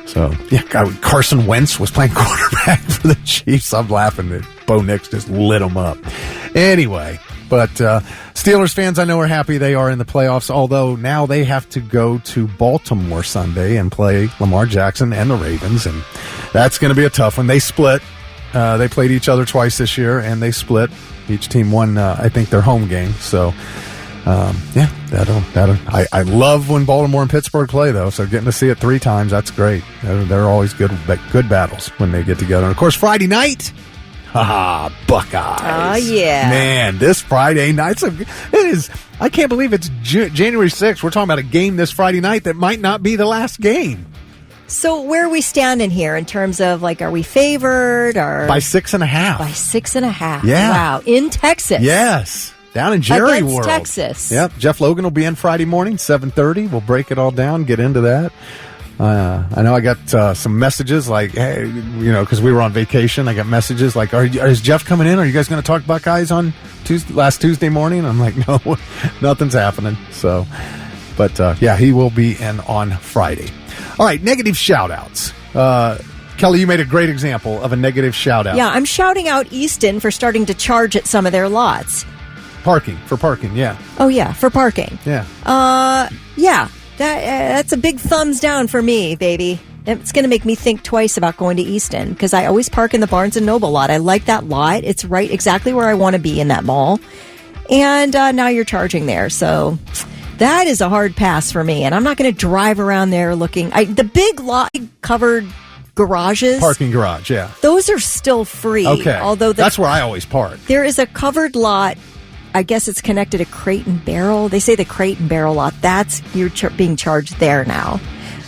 So yeah, Carson Wentz was playing quarterback for the Chiefs. I'm laughing that Bo Nix just lit them up. Anyway. But Steelers fans, I know, are happy they are in the playoffs, although now they have to go to Baltimore Sunday and play Lamar Jackson and the Ravens, and that's going to be a tough one. They split. They played each other twice this year, and they split. Each team won, I think, their home game. So, yeah, I love when Baltimore and Pittsburgh play, though, so getting to see it 3 times, that's great. They're always good battles when they get together. And, of course, Friday night, Buckeyes. Oh, yeah. Man, this Friday night, it is, I can't believe it's January 6th. We're talking about a game this Friday night that might not be the last game. So where are we standing here in terms of, like, are we favored or? By 6.5. By 6.5. Yeah. Wow. In Texas. Yes. Down in Jerry Against World. Texas. Yep. Jeff Logan will be in Friday morning, 7:30. We'll break it all down, get into that. I know I got some messages like, hey, because we were on vacation, I got messages like, is Jeff coming in? Are you guys going to talk Buckeyes on last Tuesday morning? I'm like, no, nothing's happening. So, but yeah, he will be in on Friday. All right, negative shout-outs. Kelly, you made a great example of a negative shout-out. Yeah, I'm shouting out Easton for starting to charge at some of their lots. For parking, yeah. Oh, yeah, for parking. Yeah. Yeah. That's a big thumbs down for me, baby. It's going to make me think twice about going to Easton because I always park in the Barnes & Noble lot. I like that lot. It's right exactly where I want to be in that mall. And now you're charging there. So that is a hard pass for me. And I'm not going to drive around there looking. The big lot covered garages. Parking garage, yeah. Those are still free. Okay. Although that's where I always park. There is a covered lot. I guess it's connected to Crate and Barrel. They say the Crate and Barrel lot, that's, you're being charged there now.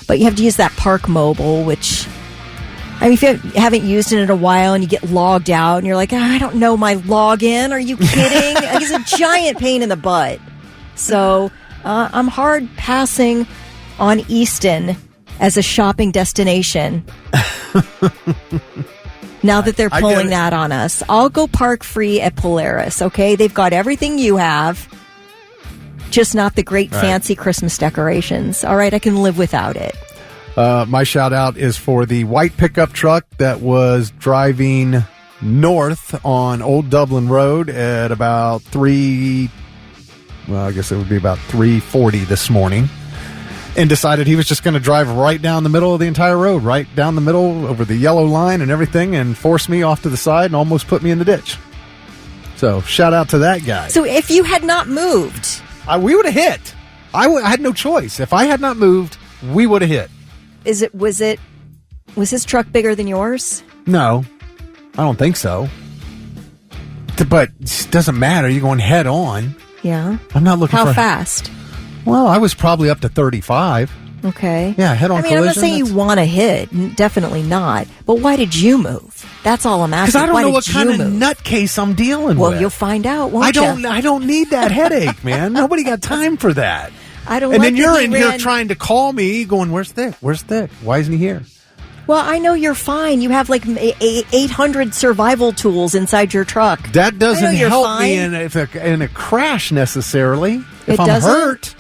But you have to use that Park Mobile, which, I mean, if you haven't used it in a while and you get logged out and you're like, I don't know my login. Are you kidding? It's a giant pain in the butt. So I'm hard passing on Easton as a shopping destination. Now that they're pulling that on us. I'll go park free at Polaris, okay? They've got everything you have, just not the great fancy Christmas decorations. All right, I can live without it. My shout out is for the white pickup truck that was driving north on Old Dublin Road at about 3:40 this morning. And decided he was just going to drive right down the middle of the entire road, right down the middle over the yellow line and everything, and force me off to the side and almost put me in the ditch. So shout out to that guy. So if you had not moved, we would have hit. I had no choice. If I had not moved, we would have hit. Was his truck bigger than yours? No, I don't think so. But it doesn't matter. You're going head on. Yeah. I'm not looking for... How fast? Well, I was probably up to 35. Okay. Yeah, head-on collision. I'm not saying you want to hit. Definitely not. But why did you move? That's all I'm asking. Because I don't know what kind of nutcase I'm dealing with. Well, you'll find out, won't you? I don't need that headache, man. Nobody got time for that. And then you're in here trying to call me, going, "Where's Thick? Where's Thick? Why isn't he here?" Well, I know you're fine. You have like 800 survival tools inside your truck. That doesn't help me in a crash necessarily. If I'm hurt.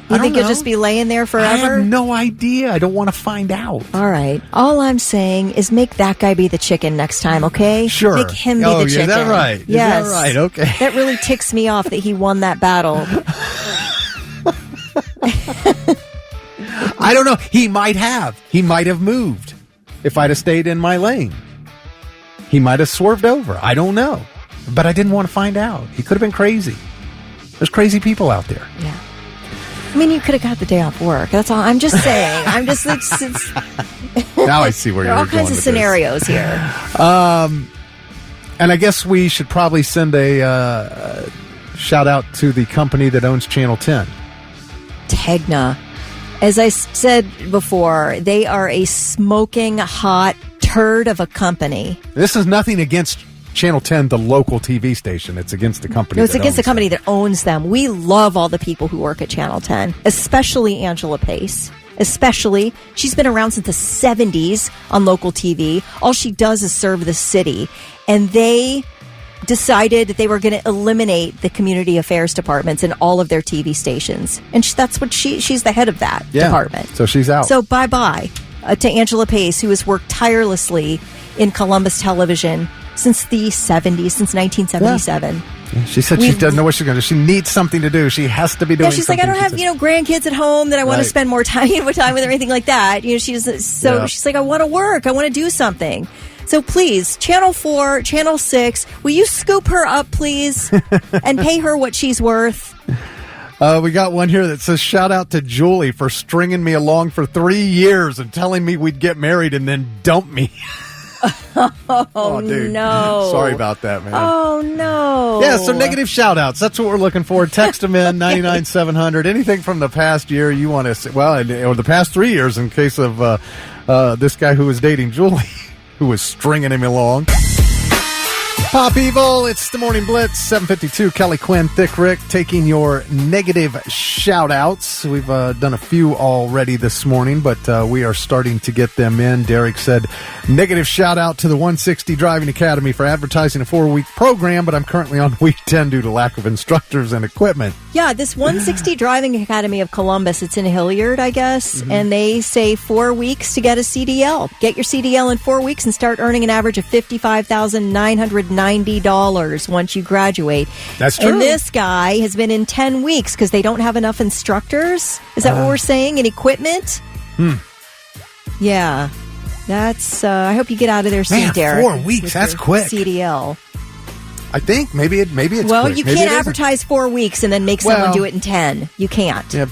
You think you'll just be laying there forever? I have no idea. I don't want to find out. All right. All I'm saying is make that guy be the chicken next time, okay? Sure. Make him be the chicken. Is that right? Yes. Is that right? Okay. That really ticks me off that he won that battle. I don't know. He might have. He might have moved if I'd have stayed in my lane. He might have swerved over. I don't know. But I didn't want to find out. He could have been crazy. There's crazy people out there. Yeah. I mean, you could have got the day off work. That's all. I'm just saying. I'm just. It's now I see where you're going. There are all kinds of scenarios here. And I guess we should probably send a shout out to the company that owns Channel 10. Tegna. As I said before, they are a smoking hot turd of a company. This is nothing against Channel 10, the local TV station. It's against the company. No, it's against the company that owns them. We love all the people who work at Channel 10, especially Angela Pace. Especially, she's been around since the 70s on local TV. All she does is serve the city. And they decided that they were going to eliminate the community affairs departments in all of their TV stations. And that's what she's the head of that department. So she's out. So bye-bye to Angela Pace, who has worked tirelessly in Columbus television since the 70s, since 1977. Yeah. She said she doesn't know what she's going to do. She needs something to do. She has to be doing something. She's like, I don't have, grandkids at home that I want to spend more time with or anything like that. She's like, I want to work. I want to do something. So please, Channel 4, Channel 6, will you scoop her up, please, and pay her what she's worth? We got one here that says, shout out to Julie for stringing me along for 3 years and telling me we'd get married and then dump me. Oh, dude. No. Sorry about that, man. Oh, no. Yeah, so negative shout-outs. That's what we're looking for. Text them in, 99-700. Anything from the past year you want to say, or the past 3 years in case of this guy who was dating Julie, who was stringing him along. Pop Evil, it's the Morning Blitz, 7:52. Kelly Quinn, Thick Rick, taking your negative shout-outs. We've done a few already this morning, but we are starting to get them in. Derek said, negative shout-out to the 160 Driving Academy for advertising a 4-week program, but I'm currently on week 10 due to lack of instructors and equipment. Yeah, this 160 Driving Academy of Columbus, it's in Hilliard, I guess, and they say 4 weeks to get a CDL. Get your CDL in 4 weeks and start earning an average of $55,990 once you graduate. That's true. And this guy has been in 10 weeks because they don't have enough instructors. Is that what we're saying? And equipment? Yeah. That's, I hope you get out of there soon, Derek. 4 weeks, that's quick. CDL. I think maybe it's well, quick. You maybe can't advertise 4 weeks and then make someone do it in 10. You can't. Yeah,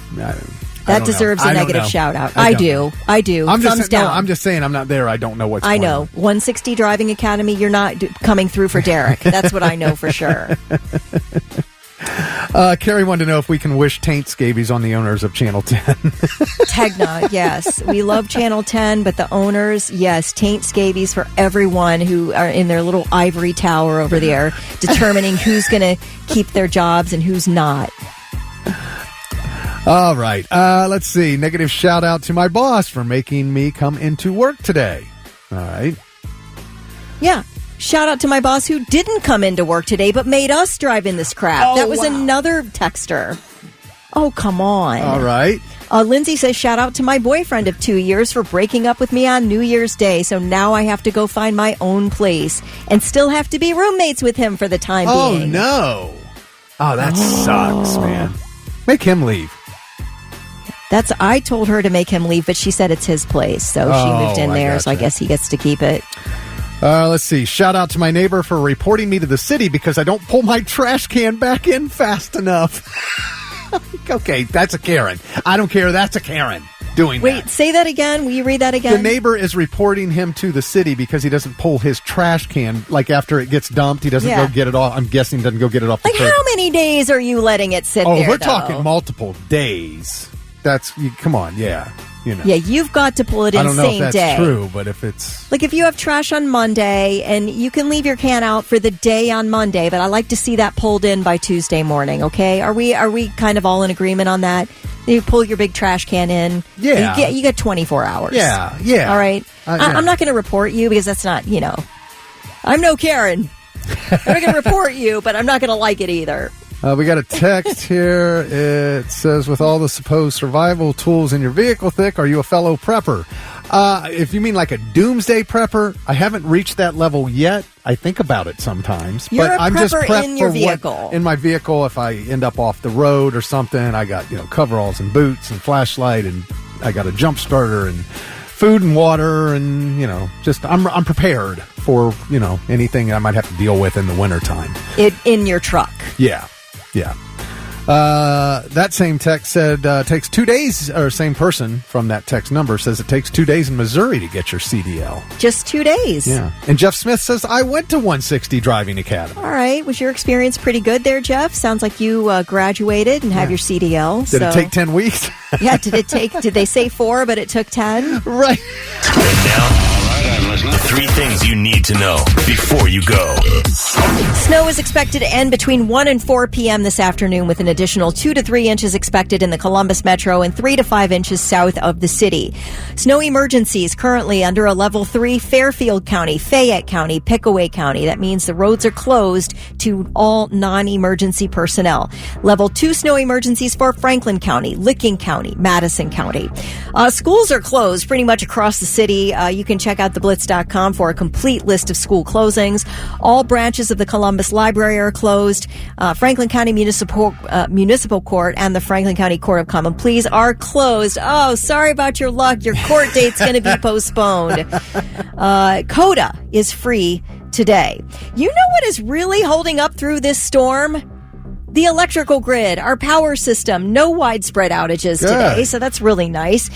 that deserves a negative shout out. I do. I'm Thumbs down. I'm just saying I'm not there. I don't know what's going on. I know. 160 Driving Academy, you're not coming through for Derek. That's what I know for sure. Carrie wanted to know if we can wish taint scabies on the owners of Channel 10. Tegna, yes. We love Channel 10, but the owners, yes, taint scabies for everyone who are in their little ivory tower over there, determining who's going to keep their jobs and who's not. All right. Let's see. Negative shout out to my boss for making me come into work today. All right. Yeah. Shout out to my boss who didn't come into work today but made us drive in this crap. Oh, that was another texter. Oh, come on. All right. Lindsay says, shout out to my boyfriend of 2 years for breaking up with me on New Year's Day. So now I have to go find my own place and still have to be roommates with him for the time being. Oh, no. Oh, that sucks, man. Make him leave. I told her to make him leave, but she said it's his place. So she moved in there, so I guess he gets to keep it. Let's see. Shout out to my neighbor for reporting me to the city because I don't pull my trash can back in fast enough. Okay, that's a Karen. I don't care. That's a Karen doing that. Wait, say that again. Will you read that again? The neighbor is reporting him to the city because he doesn't pull his trash can. Like after it gets dumped, he doesn't go get it off. I'm guessing he doesn't go get it off the curb. How many days are you letting it sit there, we're talking multiple days. Come on, yeah. Yeah, you've got to pull it in I don't know same if that's day. true, but if it's... Like if you have trash on Monday and you can leave your can out for the day on Monday, but I like to see that pulled in by Tuesday morning, okay? Are we kind of all in agreement on that? You pull your big trash can in. Yeah. You get 24 hours. Yeah. All right? Yeah. I'm not going to report you because that's not, I'm no Karen. I'm not going to report you, but I'm not going to like it either. We got a text here. It says, with all the supposed survival tools in your vehicle thick, are you a fellow prepper? If you mean like a doomsday prepper, I haven't reached that level yet. I think about it sometimes. You're but a I'm just prepper prepped in your for vehicle. in my vehicle, if I end up off the road or something, I got, coveralls and boots and flashlight, and I got a jump starter and food and water, and just I'm prepared for anything I might have to deal with in the wintertime. In your truck. Yeah. That same text said takes 2 days, or same person from that text number says it takes 2 days in Missouri to get your CDL. Just 2 days. Yeah. And Jeff Smith says, I went to 160 Driving Academy. All right. Was your experience pretty good there, Jeff? Sounds like you graduated and have your CDL. Did it take 10 weeks? Yeah. Did they say 4, but it took 10? Right. And now, all right, I'm listening. 3 things you need to know before you go. Snow is expected to end between 1 and 4 p.m. this afternoon, with an additional 2 to 3 inches expected in the Columbus metro and 3 to 5 inches south of the city. Snow emergencies currently under a level 3, Fairfield County, Fayette County, Pickaway County. That means the roads are closed to all non-emergency personnel. Level 2 snow emergencies for Franklin County, Licking County, Madison County. Schools are closed pretty much across the city. You can check out theblitz.com for a complete list of school closings. All branches of the Columbus Library are closed. Franklin County Municipal Court and the Franklin County Court of Common Pleas are closed. Oh, sorry about your luck. Your court date's going to be postponed. CODA is free today. You know what is really holding up through this storm? The electrical grid, our power system, no widespread outages today, so that's really nice.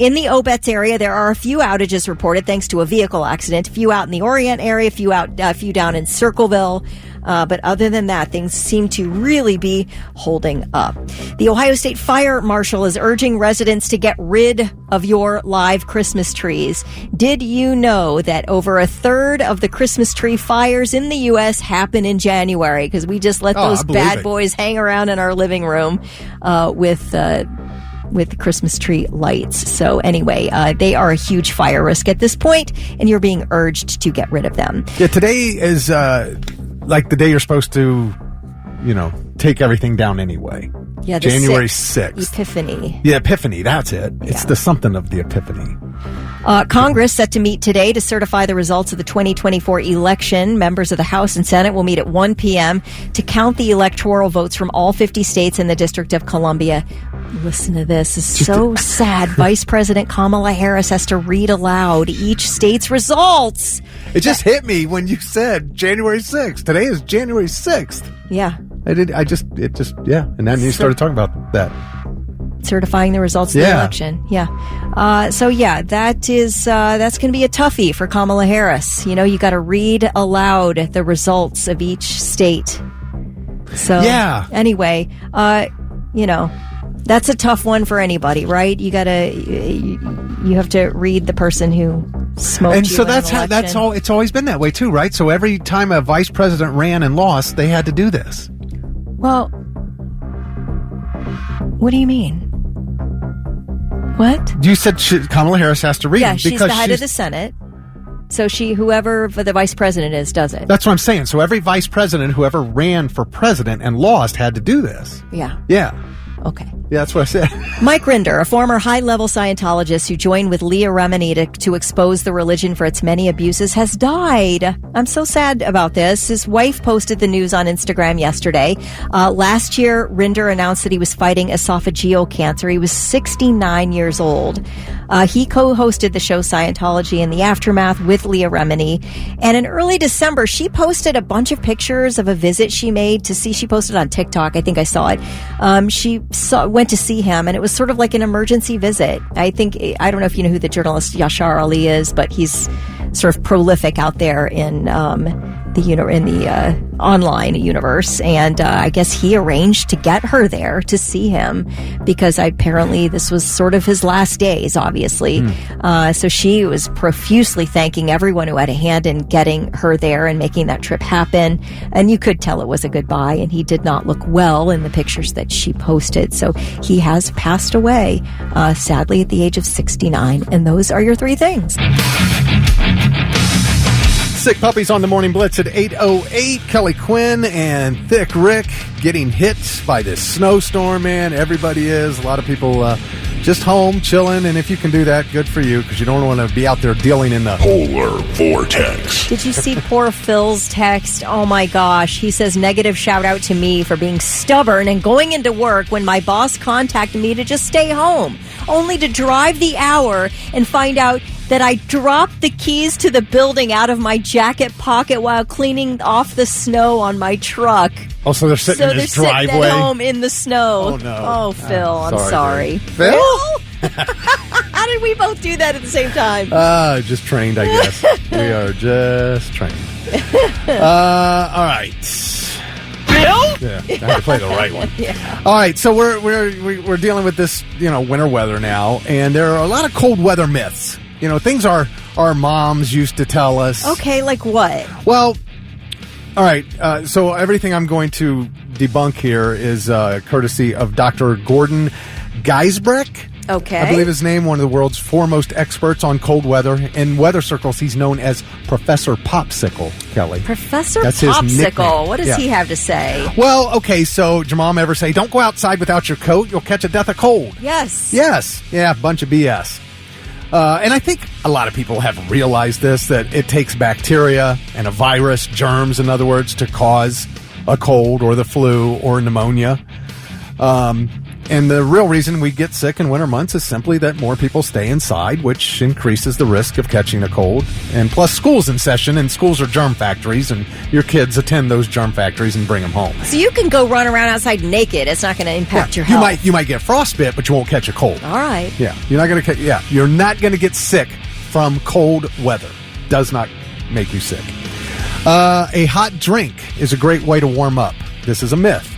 In the Obetz area, there are a few outages reported thanks to a vehicle accident. A few out in the Orient area, a few down in Circleville. But other than that, things seem to really be holding up. The Ohio State Fire Marshal is urging residents to get rid of your live Christmas trees. Did you know that over a third of the Christmas tree fires in the U.S. happen in January? Because we just let those bad boys hang around in our living room with the Christmas tree lights. So anyway, they are a huge fire risk at this point, and you're being urged to get rid of them. Yeah, today is like the day you're supposed to, take everything down anyway. Yeah, January 6th. Epiphany. Yeah, Epiphany, that's it. It's the something of the Epiphany. Congress set to meet today to certify the results of the 2024 election. Members of the House and Senate will meet at 1 p.m. to count the electoral votes from all 50 states and the District of Columbia. Listen to this. It's so sad. Vice President Kamala Harris has to read aloud each state's results. It just hit me when you said January 6th. Today is January 6th. Yeah. And then you started talking about that. Certifying the results of the election. Yeah. That's going to be a toughie for Kamala Harris. You got to read aloud the results of each state. So, anyway, that's a tough one for anybody, right? You have to read the person who smoked. And so it's always been that way too, right? So every time a vice president ran and lost, they had to do this. Well, what do you mean? What? You said Kamala Harris has to read. Yeah, she's the head of the Senate. So whoever the vice president is, does it. That's what I'm saying. So every vice president, whoever ran for president and lost, had to do this. Yeah. Yeah. Okay. Yeah, that's what I said. Mike Rinder, a former high-level Scientologist who joined with Leah Remini to expose the religion for its many abuses, has died. I'm so sad about this. His wife posted the news on Instagram yesterday. Last year, Rinder announced that he was fighting esophageal cancer. He was 69 years old. He co-hosted the show Scientology in the Aftermath with Leah Remini. And in early December, she posted a bunch of pictures of a visit she made to see. She posted on TikTok. I think I saw it. She went to see him, and it was sort of like an emergency visit. I don't know if you know who the journalist Yashar Ali is, but he's sort of prolific out there in the online universe, and I guess he arranged to get her there to see him because apparently this was sort of his last days, obviously. So she was profusely thanking everyone who had a hand in getting her there and making that trip happen, and you could tell it was a goodbye, and he did not look well in the pictures that she posted. So he has passed away, sadly, at the age of 69, and those are your 3 things. Sick Puppies on the Morning Blitz at 8:08. Kelly Quinn and Thick Rick getting hit by this snowstorm, man. Everybody is. A lot of people just home, chilling, and if you can do that, good for you, because you don't want to be out there dealing in the polar vortex. Did you see poor Phil's text? Oh my gosh. He says, negative shout out to me for being stubborn and going into work when my boss contacted me to just stay home, only to drive the hour and find out that I dropped the keys to the building out of my jacket pocket while cleaning off the sno on my truck. Oh, so they're sitting in his driveway? Sitting at home in the snow. Oh, no. Oh, Phil, I'm sorry. Phil? How did we both do that at the same time? Just trained, I guess. We are just trained. All right. Phil? Yeah, I had to play the right one. Yeah. All right, so we're dealing with this, winter weather now, and there are a lot of cold weather myths. Things our moms used to tell us. Okay, like what? Well, all right. So everything I'm going to debunk here is courtesy of Dr. Gordon Geisbrecht. Okay. I believe his name, one of the world's foremost experts on cold weather. In weather circles, he's known as Professor Popsicle, Kelly. Professor That's his Popsicle. nickname. What does he have to say? Well, okay, so did your mom ever say, don't go outside without your coat, you'll catch a death of cold? Yes. Yes. Yeah, bunch of BS. And I think a lot of people have realized this, that it takes bacteria and a virus, germs, in other words, to cause a cold or the flu or pneumonia. And the real reason we get sick in winter months is simply that more people stay inside, which increases the risk of catching a cold. And plus, school's in session, and schools are germ factories, and your kids attend those germ factories and bring them home. So you can go run around outside naked. It's not going to impact your health. You might get frostbite, but you won't catch a cold. All right. Yeah, you're not going to get sick from cold weather. Does not make you sick. A hot drink is a great way to warm up. This is a myth.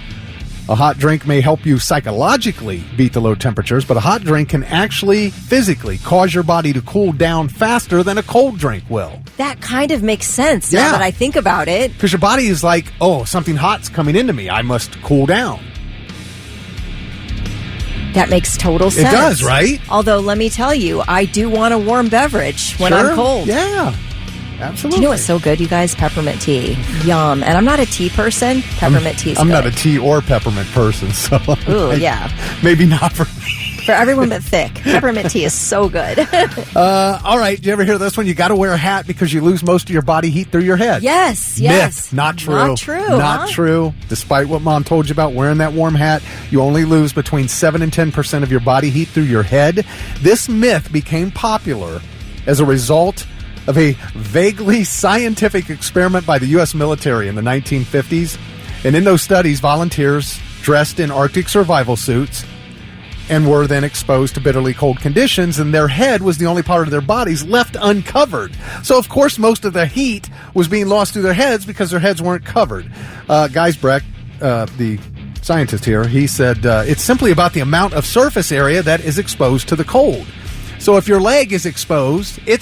A hot drink may help you psychologically beat the low temperatures, but a hot drink can actually physically cause your body to cool down faster than a cold drink will. That kind of makes sense now that I think about it. Because your body is like, oh, something hot's coming into me. I must cool down. That makes total sense. It does, right? Although, let me tell you, I do want a warm beverage when I'm cold. Yeah. Absolutely. Do you know what's so good, you guys? Peppermint tea. Yum. And I'm not a tea person. Peppermint tea is good. I'm not a tea or peppermint person, so... Ooh, yeah. Maybe not for me. For everyone but Thick. Peppermint tea is so good. All right. Did you ever hear this one? You got to wear a hat because you lose most of your body heat through your head. Yes. Myth. Not true. Not true. Not true. Despite what Mom told you about wearing that warm hat, you only lose between 7 and 10% of your body heat through your head. This myth became popular as a result of a vaguely scientific experiment by the U.S. military in the 1950s. And in those studies, volunteers dressed in Arctic survival suits and were then exposed to bitterly cold conditions, and their head was the only part of their bodies left uncovered. So, of course, most of the heat was being lost through their heads because their heads weren't covered. Geisbrecht, the scientist here, he said, it's simply about the amount of surface area that is exposed to the cold. So if your leg is exposed, you're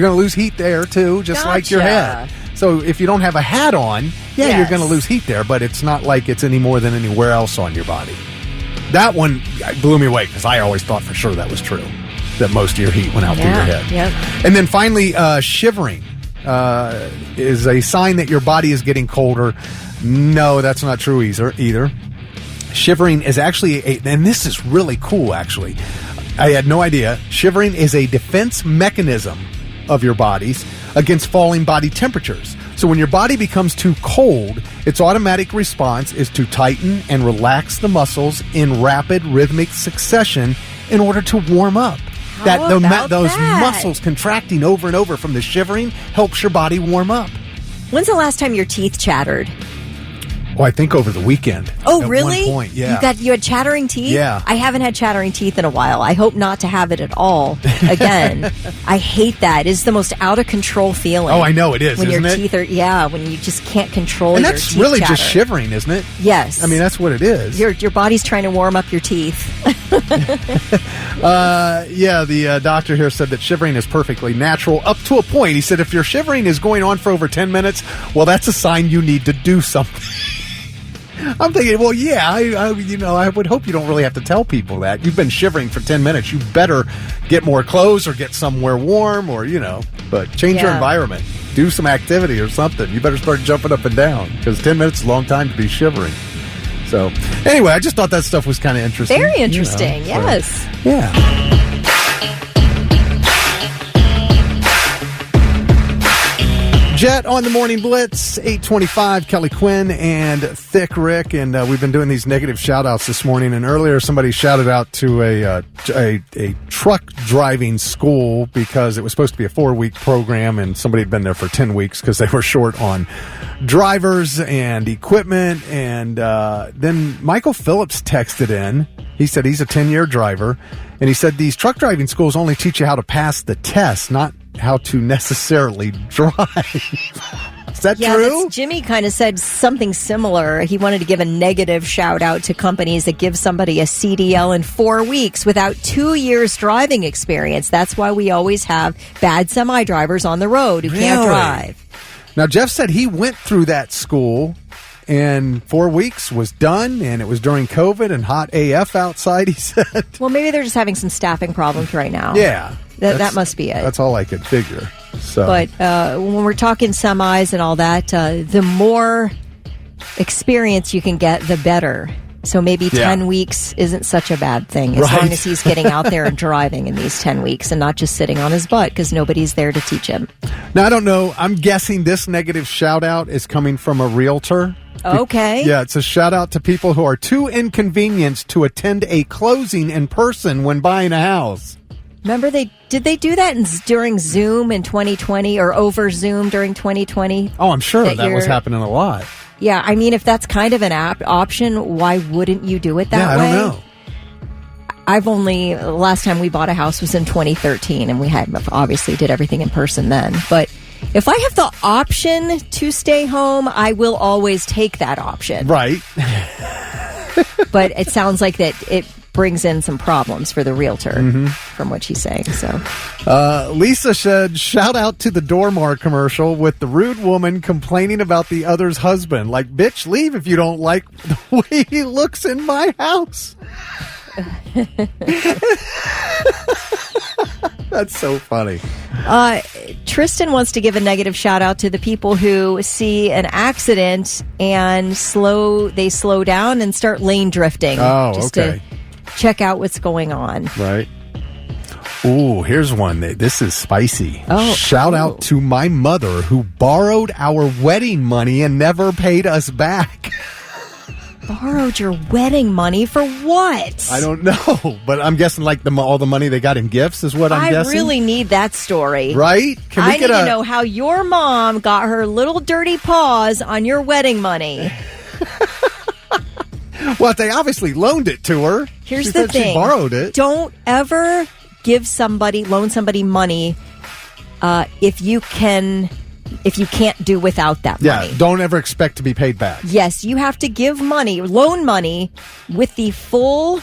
going to lose heat there, too, just like your head. So if you don't have a hat on, you're going to lose heat there, but it's not like it's any more than anywhere else on your body. That one blew me away because I always thought for sure that was true, that most of your heat went out through your head. Yep. And then finally, shivering is a sign that your body is getting colder. No, that's not true either. Shivering is actually, and this is really cool, actually. I had no idea. Shivering is a defense mechanism of your bodies against falling body temperatures. So when your body becomes too cold, its automatic response is to tighten and relax the muscles in rapid rhythmic succession in order to warm up. Those muscles contracting over and over from the shivering helps your body warm up. When's the last time your teeth chattered? Oh, I think over the weekend. Oh, at really? One point, yeah. You had chattering teeth? Yeah. I haven't had chattering teeth in a while. I hope not to have it at all again. I hate that. It's the most out of control feeling. Oh, I know it is, when isn't your it? teeth are, when you just can't control and your that's teeth really chatter. just shivering, isn't it? Yes. I mean, that's what it is. Your body's trying to warm up your teeth. The doctor here said that shivering is perfectly natural up to a point. He said if your shivering is going on for over 10 minutes, well, that's a sign you need to do something. I'm thinking, well, yeah, I would hope you don't really have to tell people that. You've been shivering for 10 minutes. You better get more clothes or get somewhere warm or, but change your environment. do some activity or something. You better start jumping up and down because 10 minutes is a long time to be shivering. So, anyway, I just thought that stuff was kind of interesting. Very interesting, yes. So, yeah. Jet on the Morning Blitz, 8:25, Kelly Quinn and Thick Rick, and we've been doing these negative shout-outs this morning, and earlier somebody shouted out to a truck driving school because it was supposed to be a 4-week program, and somebody had been there for 10 weeks because they were short on drivers and equipment, and then Michael Phillips texted in. He said he's a 10-year driver, and he said these truck driving schools only teach you how to pass the test, not how to necessarily drive. Is that true? Jimmy kind of said something similar. He wanted to give a negative shout out to companies that give somebody a CDL in 4 weeks without 2 years driving experience. That's why we always have bad semi-drivers on the road who can't drive. Now, Jeff said he went through that school and 4 weeks was done, and it was during COVID and hot AF outside, he said. Well, maybe they're just having some staffing problems right now. Yeah. That must be it. That's all I could figure. So. But when we're talking semis and all that, the more experience you can get, the better. So maybe 10 weeks isn't such a bad thing, as long as he's getting out there and driving in these 10 weeks and not just sitting on his butt because nobody's there to teach him. Now, I don't know. I'm guessing this negative shout-out is coming from a realtor. Okay. Yeah, it's a shout-out to people who are too inconvenienced to attend a closing in person when buying a house. Remember, did they do that during Zoom in 2020 or over Zoom during 2020? Oh, I'm sure that was happening a lot. Yeah, I mean, if that's kind of an option, why wouldn't you do it that way? I don't know. Last time we bought a house was in 2013, and we obviously did everything in person then. But if I have the option to stay home, I will always take that option. Right. But it sounds like that it brings in some problems for the realtor from what she's saying. So, Lisa said, shout out to the Dormar commercial with the rude woman complaining about the other's husband. Like, bitch, leave if you don't like the way he looks in my house. That's so funny. Tristan wants to give a negative shout out to the people who see an accident and they slow down and start lane drifting. Oh, just okay. To check out what's going on. Right. Ooh, here's one. This is spicy. Oh, shout out to my mother who borrowed our wedding money and never paid us back. Borrowed your wedding money for what? I don't know, but I'm guessing like all the money they got in gifts is what I'm guessing. I really need that story. Right? I need to know how your mom got her little dirty paws on your wedding money. Well, they obviously loaned it to her. Here's the thing. She borrowed it. Don't ever loan somebody money if you can't do without that money. Yeah, don't ever expect to be paid back. Yes, you have to give loan money with the full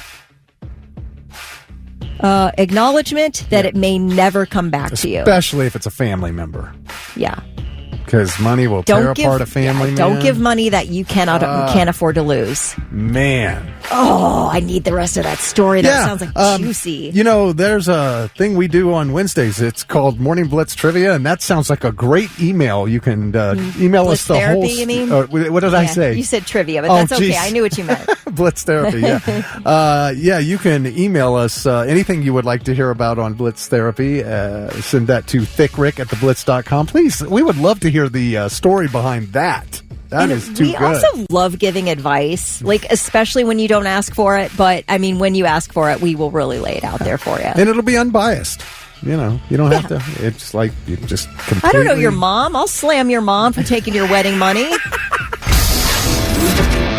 acknowledgement that it may never come back to you. Especially if it's a family member. Yeah. Because money will tear apart a family, man. Don't give money that you can't afford to lose. Man. Oh, I need the rest of that story. That sounds like juicy. You know, there's a thing we do on Wednesdays. It's called Morning Blitz Trivia, and that sounds like a great email. You can email Blitz us the therapy, whole... you mean? What did I say? You said trivia, but that's okay. I knew what you meant. Blitz Therapy, yeah. You can email us anything you would like to hear about on Blitz Therapy. Send that to thickrick@theblitz.com. Please, we would love to hear the story behind that. That is too good. We also love giving advice, like especially when you don't ask for it. But I mean, when you ask for it, we will really lay it out there for you, and it'll be unbiased. You know, you don't have to. It's like you just completely... I don't know your mom. I'll slam your mom for taking your wedding money.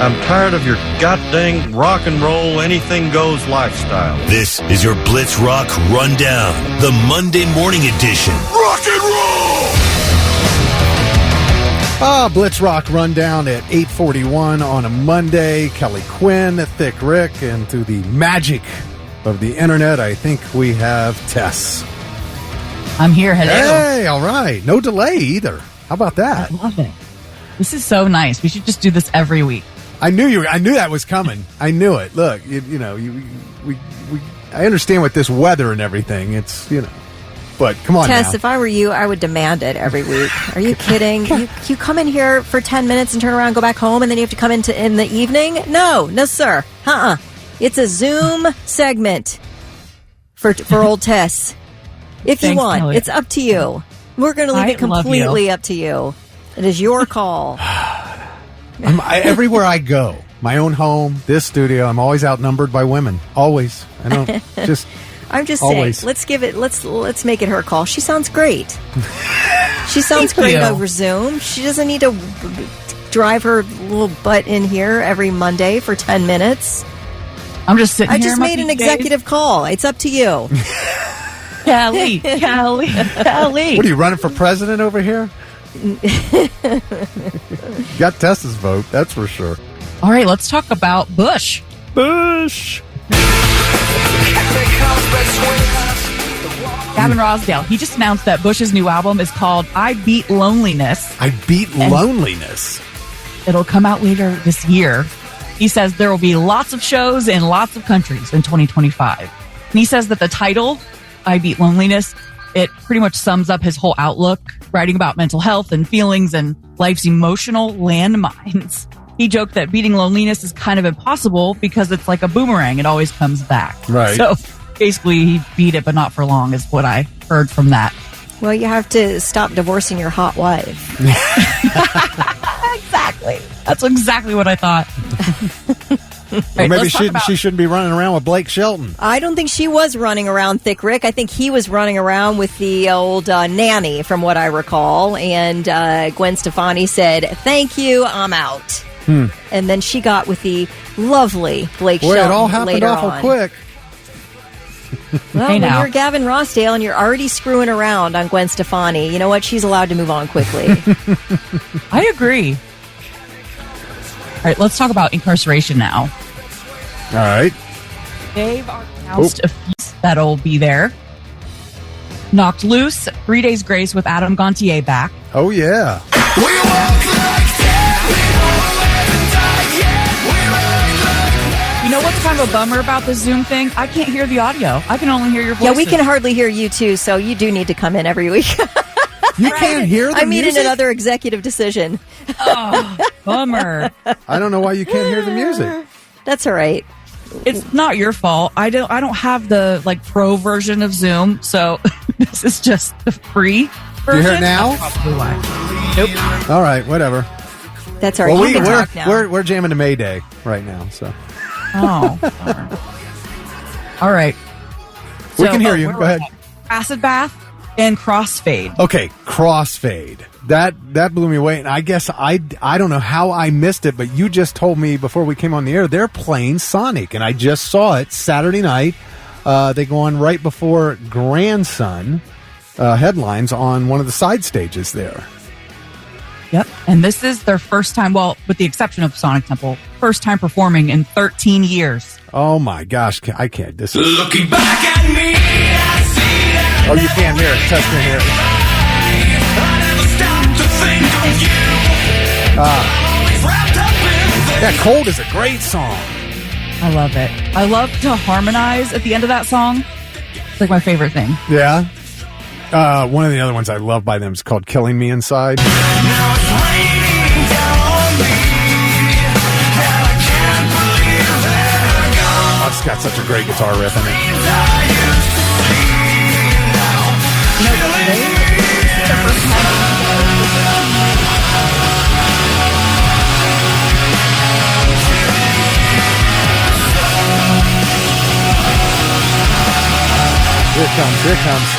I'm tired of your goddamn rock and roll, anything goes lifestyle. This is your Blitz Rock Rundown, the Monday morning edition. Rock and roll! Blitz Rock Rundown at 8:41 on a Monday. Kelly Quinn, Thick Rick, and through the magic of the internet, I think we have Tess. I'm here. Hello. Hey, all right. No delay either. How about that? I love it. This is so nice. We should just do this every week. I knew that was coming. I knew it. Look, I understand with this weather and everything. It's, But come on, Tess, now. if I were you, I would demand it every week. Are you kidding? You come in here for 10 minutes and turn around and go back home, and then you have to come in the evening? No, sir. It's a Zoom segment for old Tess. If you want, Kelly. it's up to you. We're going to leave it completely up to you. It is your call. Everywhere I go, my own home, this studio, I'm always outnumbered by women. Always. I don't just. I'm just always. saying. Let's make it her call. She sounds great. She sounds great over Zoom. She doesn't need to drive her little butt in here every Monday for 10 minutes. I'm just sitting here. I just made an executive call. It's up to you. Kelly. What are you running for president over here? Got Tessa's vote, that's for sure. All right, let's talk about Bush. Gavin Rossdale, he just announced that Bush's new album is called I Beat Loneliness. Loneliness. It'll come out later this year. He says there will be lots of shows in lots of countries in 2025. And he says that the title, I Beat Loneliness, it pretty much sums up his whole outlook, writing about mental health and feelings and life's emotional landmines. He joked that beating loneliness is kind of impossible because it's like a boomerang. It always comes back. Right. So basically he beat it, but not for long is what I heard from that. Well, you have to stop divorcing your hot wife. Exactly. That's exactly what I thought. Well, maybe she shouldn't be running around with Blake Shelton. I don't think she was running around, Thick Rick. I think he was running around with the old nanny, from what I recall. And Gwen Stefani said, "Thank you, I'm out." And then she got with the lovely Blake Shelton. It all happened awful quick. Well, when you're Gavin Rossdale and you're already screwing around on Gwen Stefani, you know what? She's allowed to move on quickly. I agree. All right, let's talk about incarceration now. All right. They've announced a few that'll be there. Knocked Loose, 3 Days Grace with Adam Gontier back. Oh, yeah. You know what's kind of a bummer about this Zoom thing? I can't hear the audio. I can only hear your voice. Yeah, we can hardly hear you, too, so you do need to come in every week. You can't hear the music? I made another executive decision. Oh, bummer. I don't know why you can't hear the music. That's all right. It's not your fault. I don't have the pro version of Zoom, so this is just the free version. You hear it now? That's probably why. Nope. All right, whatever. That's all right. Well, you can talk now. we're jamming to Mayday right now, so. Oh. All right. We can hear you. Go ahead. Acid bath and crossfade. Okay, crossfade. That blew me away, and I guess I don't know how I missed it, but you just told me before we came on the air they're playing Sonic, and I just saw it Saturday night. They go on right before Grandson headlines on one of the side stages there. Yep, and this is their first time, well, with the exception of Sonic Temple, first time performing in 13 years. Oh my gosh, I can't. This is... Looking back at me, I see that. Oh, you can't hear it. Tess can hear it. I never stopped to think of you. Always wrapped up in That Cold is a great song. I love it. I love to harmonize at the end of that song. It's like my favorite thing. Yeah. One of the other ones I love by them is called Killing Me Inside. Now it's raining down on me, and I can't believe they're gone. Oh, it's got such a great guitar riff in it. I used to see now. Here it comes, here it comes.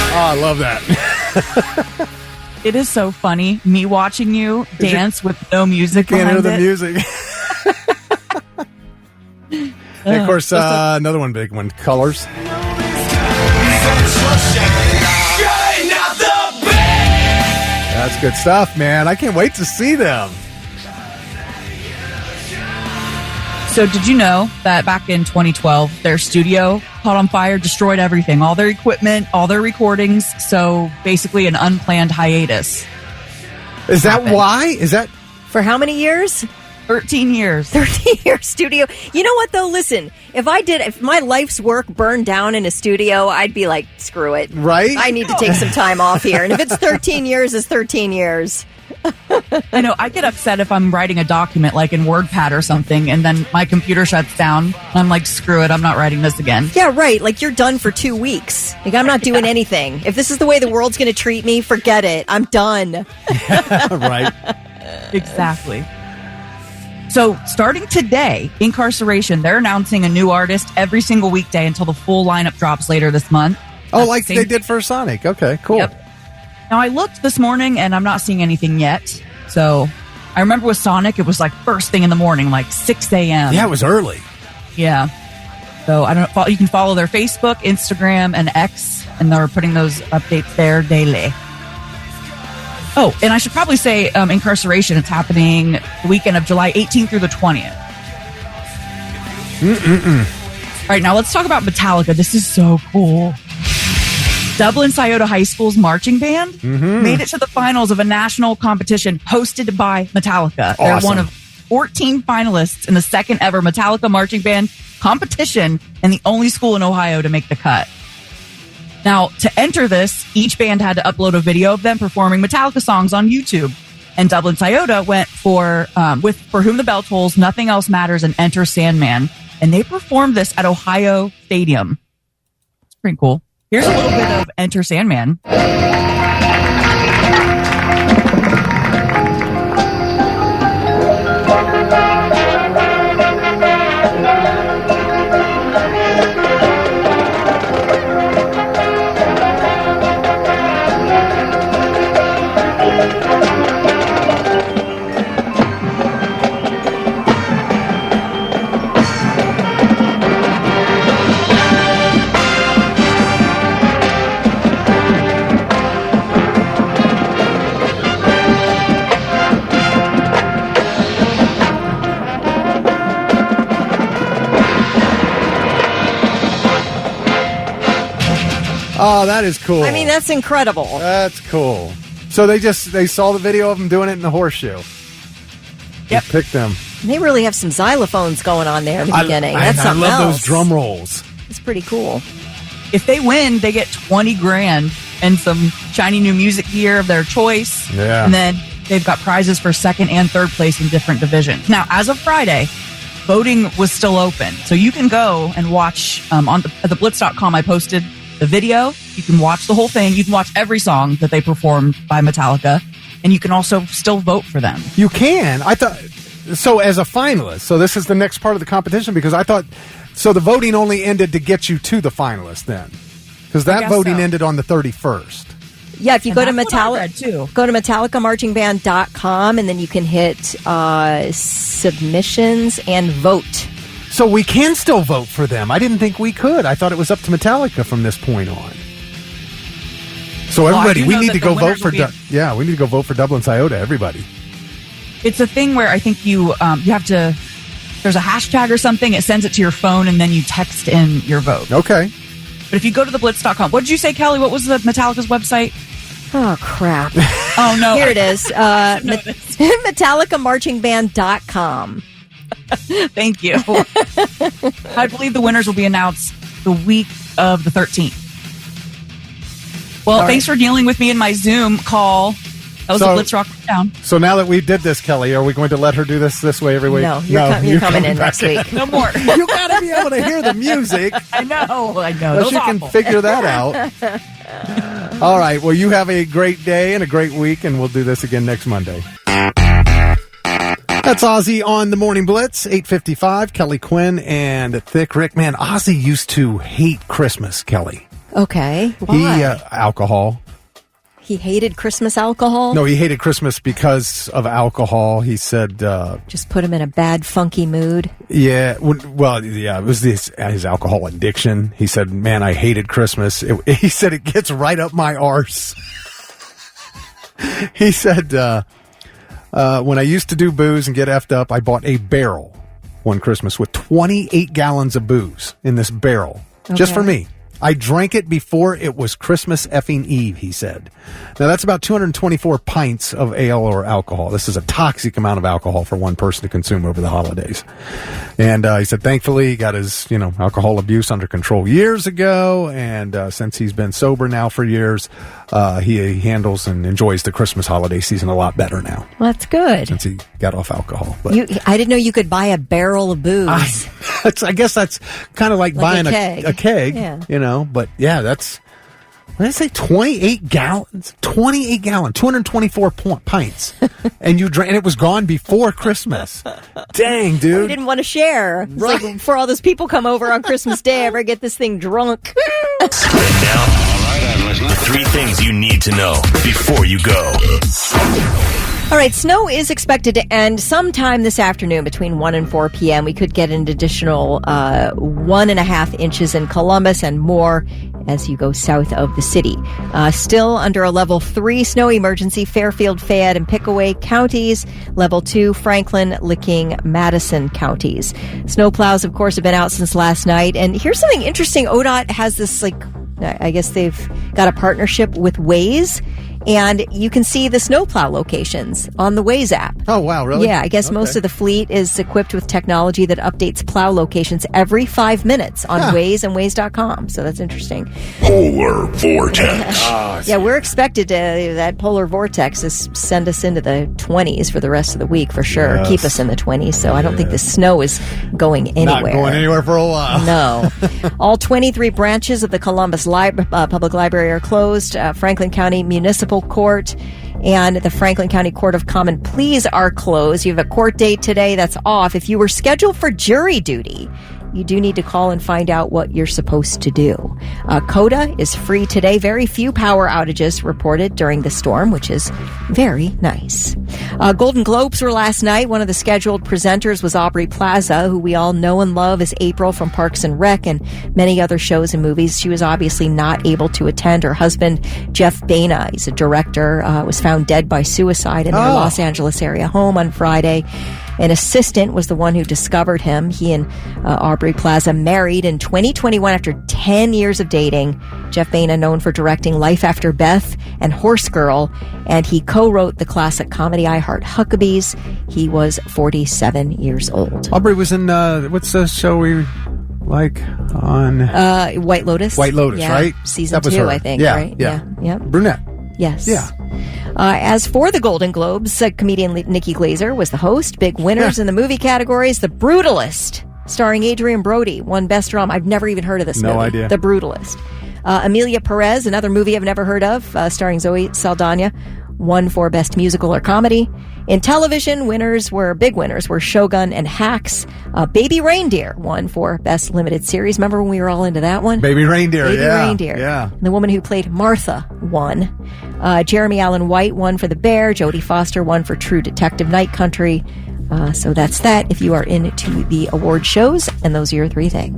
Oh, I love that. It is so funny, me watching you dance with no music Can't hear behind the it. music. And of course, another one big one, Colors. That's good stuff, man. I can't wait to see them. So did you know that back in 2012, their studio caught on fire, destroyed everything, all their equipment, all their recordings. So basically an unplanned hiatus. Is that why? Is that For how many years? 13 years. 13 years studio. You know what, though? Listen, if my life's work burned down in a studio, I'd be like, screw it. Right? I need to take some time off here. And if it's 13 years, it's 13 years. I know. I get upset if I'm writing a document like in WordPad or something, and then my computer shuts down. I'm like, screw it. I'm not writing this again. Yeah, right. Like, you're done for 2 weeks. Like, I'm not doing anything. If this is the way the world's going to treat me, forget it. I'm done. Right. Exactly. So, starting today, Incarceration, they're announcing a new artist every single weekday until the full lineup drops later this month. Oh, like they did for Sonic. Okay, cool. Yep. Now, I looked this morning, and I'm not seeing anything yet. So, I remember with Sonic, it was like first thing in the morning, like 6 a.m. Yeah, it was early. Yeah. So, I don't know. You can follow their Facebook, Instagram, and X, and they're putting those updates there daily. Oh, and I should probably say Incarceration. It's happening the weekend of July 18th through the 20th. All right, now let's talk about Metallica. This is so cool. Dublin Scioto High School's marching band made it to the finals of a national competition hosted by Metallica. Awesome. They're one of 14 finalists in the second ever Metallica marching band competition and the only school in Ohio to make the cut. Now, to enter this, each band had to upload a video of them performing Metallica songs on YouTube. And Dublin Scioto went for For Whom the Bell Tolls, Nothing Else Matters, and Enter Sandman. And they performed this at Ohio Stadium. It's pretty cool. Here's a little bit of Enter Sandman. Oh, that is cool. I mean, that's incredible. That's cool. So they saw the video of them doing it in the horseshoe. Yep. They picked them. And they really have some xylophones going on there in the beginning. That's I something love else. those drum rolls. It's pretty cool. If they win, they get $20,000 and some shiny new music gear of their choice. Yeah. And then they've got prizes for second and third place in different divisions. Now, as of Friday, voting was still open. So you can go and watch at theblitz.com. I posted the video. You can watch the whole thing. You can watch every song that they performed by Metallica. And you can also still vote for them. You can. I thought so as a finalist. So this is the next part of the competition because I thought so the voting only ended to get you to the finalist then. Because that voting ended on the 31st. Yeah, if you go to Metallica.com and then you can hit submissions and vote. So we can still vote for them. I didn't think we could. I thought it was up to Metallica from this point on. So everybody, we need to go vote for. We need to go vote for Dublin Scioto. Everybody. It's a thing where I think you have to. There's a hashtag or something. It sends it to your phone, and then you text in your vote. Okay. But if you go to theblitz.com, what did you say, Kelly? What was the Metallica's website? Oh, crap. Oh, no. Here it is. MetallicaMarchingBand.com. Thank you. I believe the winners will be announced the week of the 13th. Well, thanks for dealing with me in my Zoom call. That was a Blitz Rock down. So now that we did this, Kelly, are we going to let her do this way every week? No, you're coming in next week. No more. You got to be able to hear the music. I know. Unless you can figure that out. All right. Well, you have a great day and a great week, and we'll do this again next Monday. That's Ozzy on the Morning Blitz, 8:55. Kelly Quinn and Thick Rick. Man, Ozzy used to hate Christmas, Kelly. Okay. Why? Alcohol. He hated Christmas alcohol? No, he hated Christmas because of alcohol. He said... just put him in a bad, funky mood? Yeah. Well, yeah, it was his alcohol addiction. He said, man, I hated Christmas. He said, it gets right up my arse. He said, when I used to do booze and get effed up, I bought a barrel one Christmas with 28 gallons of booze in this barrel. Just for me. I drank it before it was Christmas effing Eve, he said. Now, that's about 224 pints of ale or alcohol. This is a toxic amount of alcohol for one person to consume over the holidays. And he said, thankfully, he got his, alcohol abuse under control years ago. And since he's been sober now for years, he handles and enjoys the Christmas holiday season a lot better now. Well, that's good. Since he got off alcohol. But I didn't know you could buy a barrel of booze. I guess that's kind of like buying a keg, yeah. But yeah, that's, what did I say, 28 gallons? 28 gallons, 224 pints. And you drank, and it was gone before Christmas. Dang, dude. We didn't want to share. It's Right. like, before all those people come over on Christmas Day, I ever get this thing drunk. And now, 3 things you need to know before you go. All right, snow is expected to end sometime this afternoon between 1 and 4 p.m. We could get an additional 1.5 inches in Columbus and more as you go south of the city. Still under a level 3 snow emergency, Fairfield, Fayette, and Pickaway counties. Level 2, Franklin, Licking, Madison counties. Snowplows, of course, have been out since last night. And here's something interesting. ODOT has this, I guess they've got a partnership with Waze. And you can see the snowplow locations on the Waze app. Oh, wow, really? Yeah, I guess most of the fleet is equipped with technology that updates plow locations every 5 minutes on Waze and Waze.com. So that's interesting. Polar vortex. Yeah, we're expected to, that polar vortex to send us into the 20s for the rest of the week for sure. Yes. Keep us in the 20s. So I don't think the snow is going anywhere. Not going anywhere for a while. No. All 23 branches of the Columbus Public Library are closed. Franklin County Municipal Court and the Franklin County Court of Common Pleas are closed. You have a court date today that's off. If you were scheduled for jury duty, you do need to call and find out what you're supposed to do. CODA is free today. Very few power outages reported during the storm, which is very nice. Golden Globes were last night. One of the scheduled presenters was Aubrey Plaza, who we all know and love as April from Parks and Rec and many other shows and movies. She was obviously not able to attend. Her husband, Jeff Baina, he's a director, was found dead by suicide in their Los Angeles area home on Friday. An assistant was the one who discovered him. He and Aubrey Plaza married in 2021 after 10 years of dating. Jeff Baina, known for directing Life After Beth and Horse Girl, and he co-wrote the classic comedy I Heart Huckabees. He was 47 years old. Aubrey was in, what's the show we like on? White Lotus. White Lotus, yeah. right? Season That was 2, her. I think, Yeah, right? yeah. Brunette. Yes. Yeah. As for the Golden Globes, comedian Nikki Glaser was the host. Big winners in the movie categories. The Brutalist, starring Adrian Brody, won Best Drama. I've never even heard of this movie. No idea. The Brutalist. Amelia Perez, another movie I've never heard of, starring Zoe Saldana, won for Best Musical or Comedy. In television, big winners were Shogun and Hacks. Baby Reindeer won for Best Limited Series. Remember when we were all into that one? Baby Reindeer, Baby Reindeer. Yeah. And the woman who played Martha won. Jeremy Allen White won for The Bear. Jodie Foster won for True Detective Night Country. So that's that if you are into the award shows. And those are your 3 things.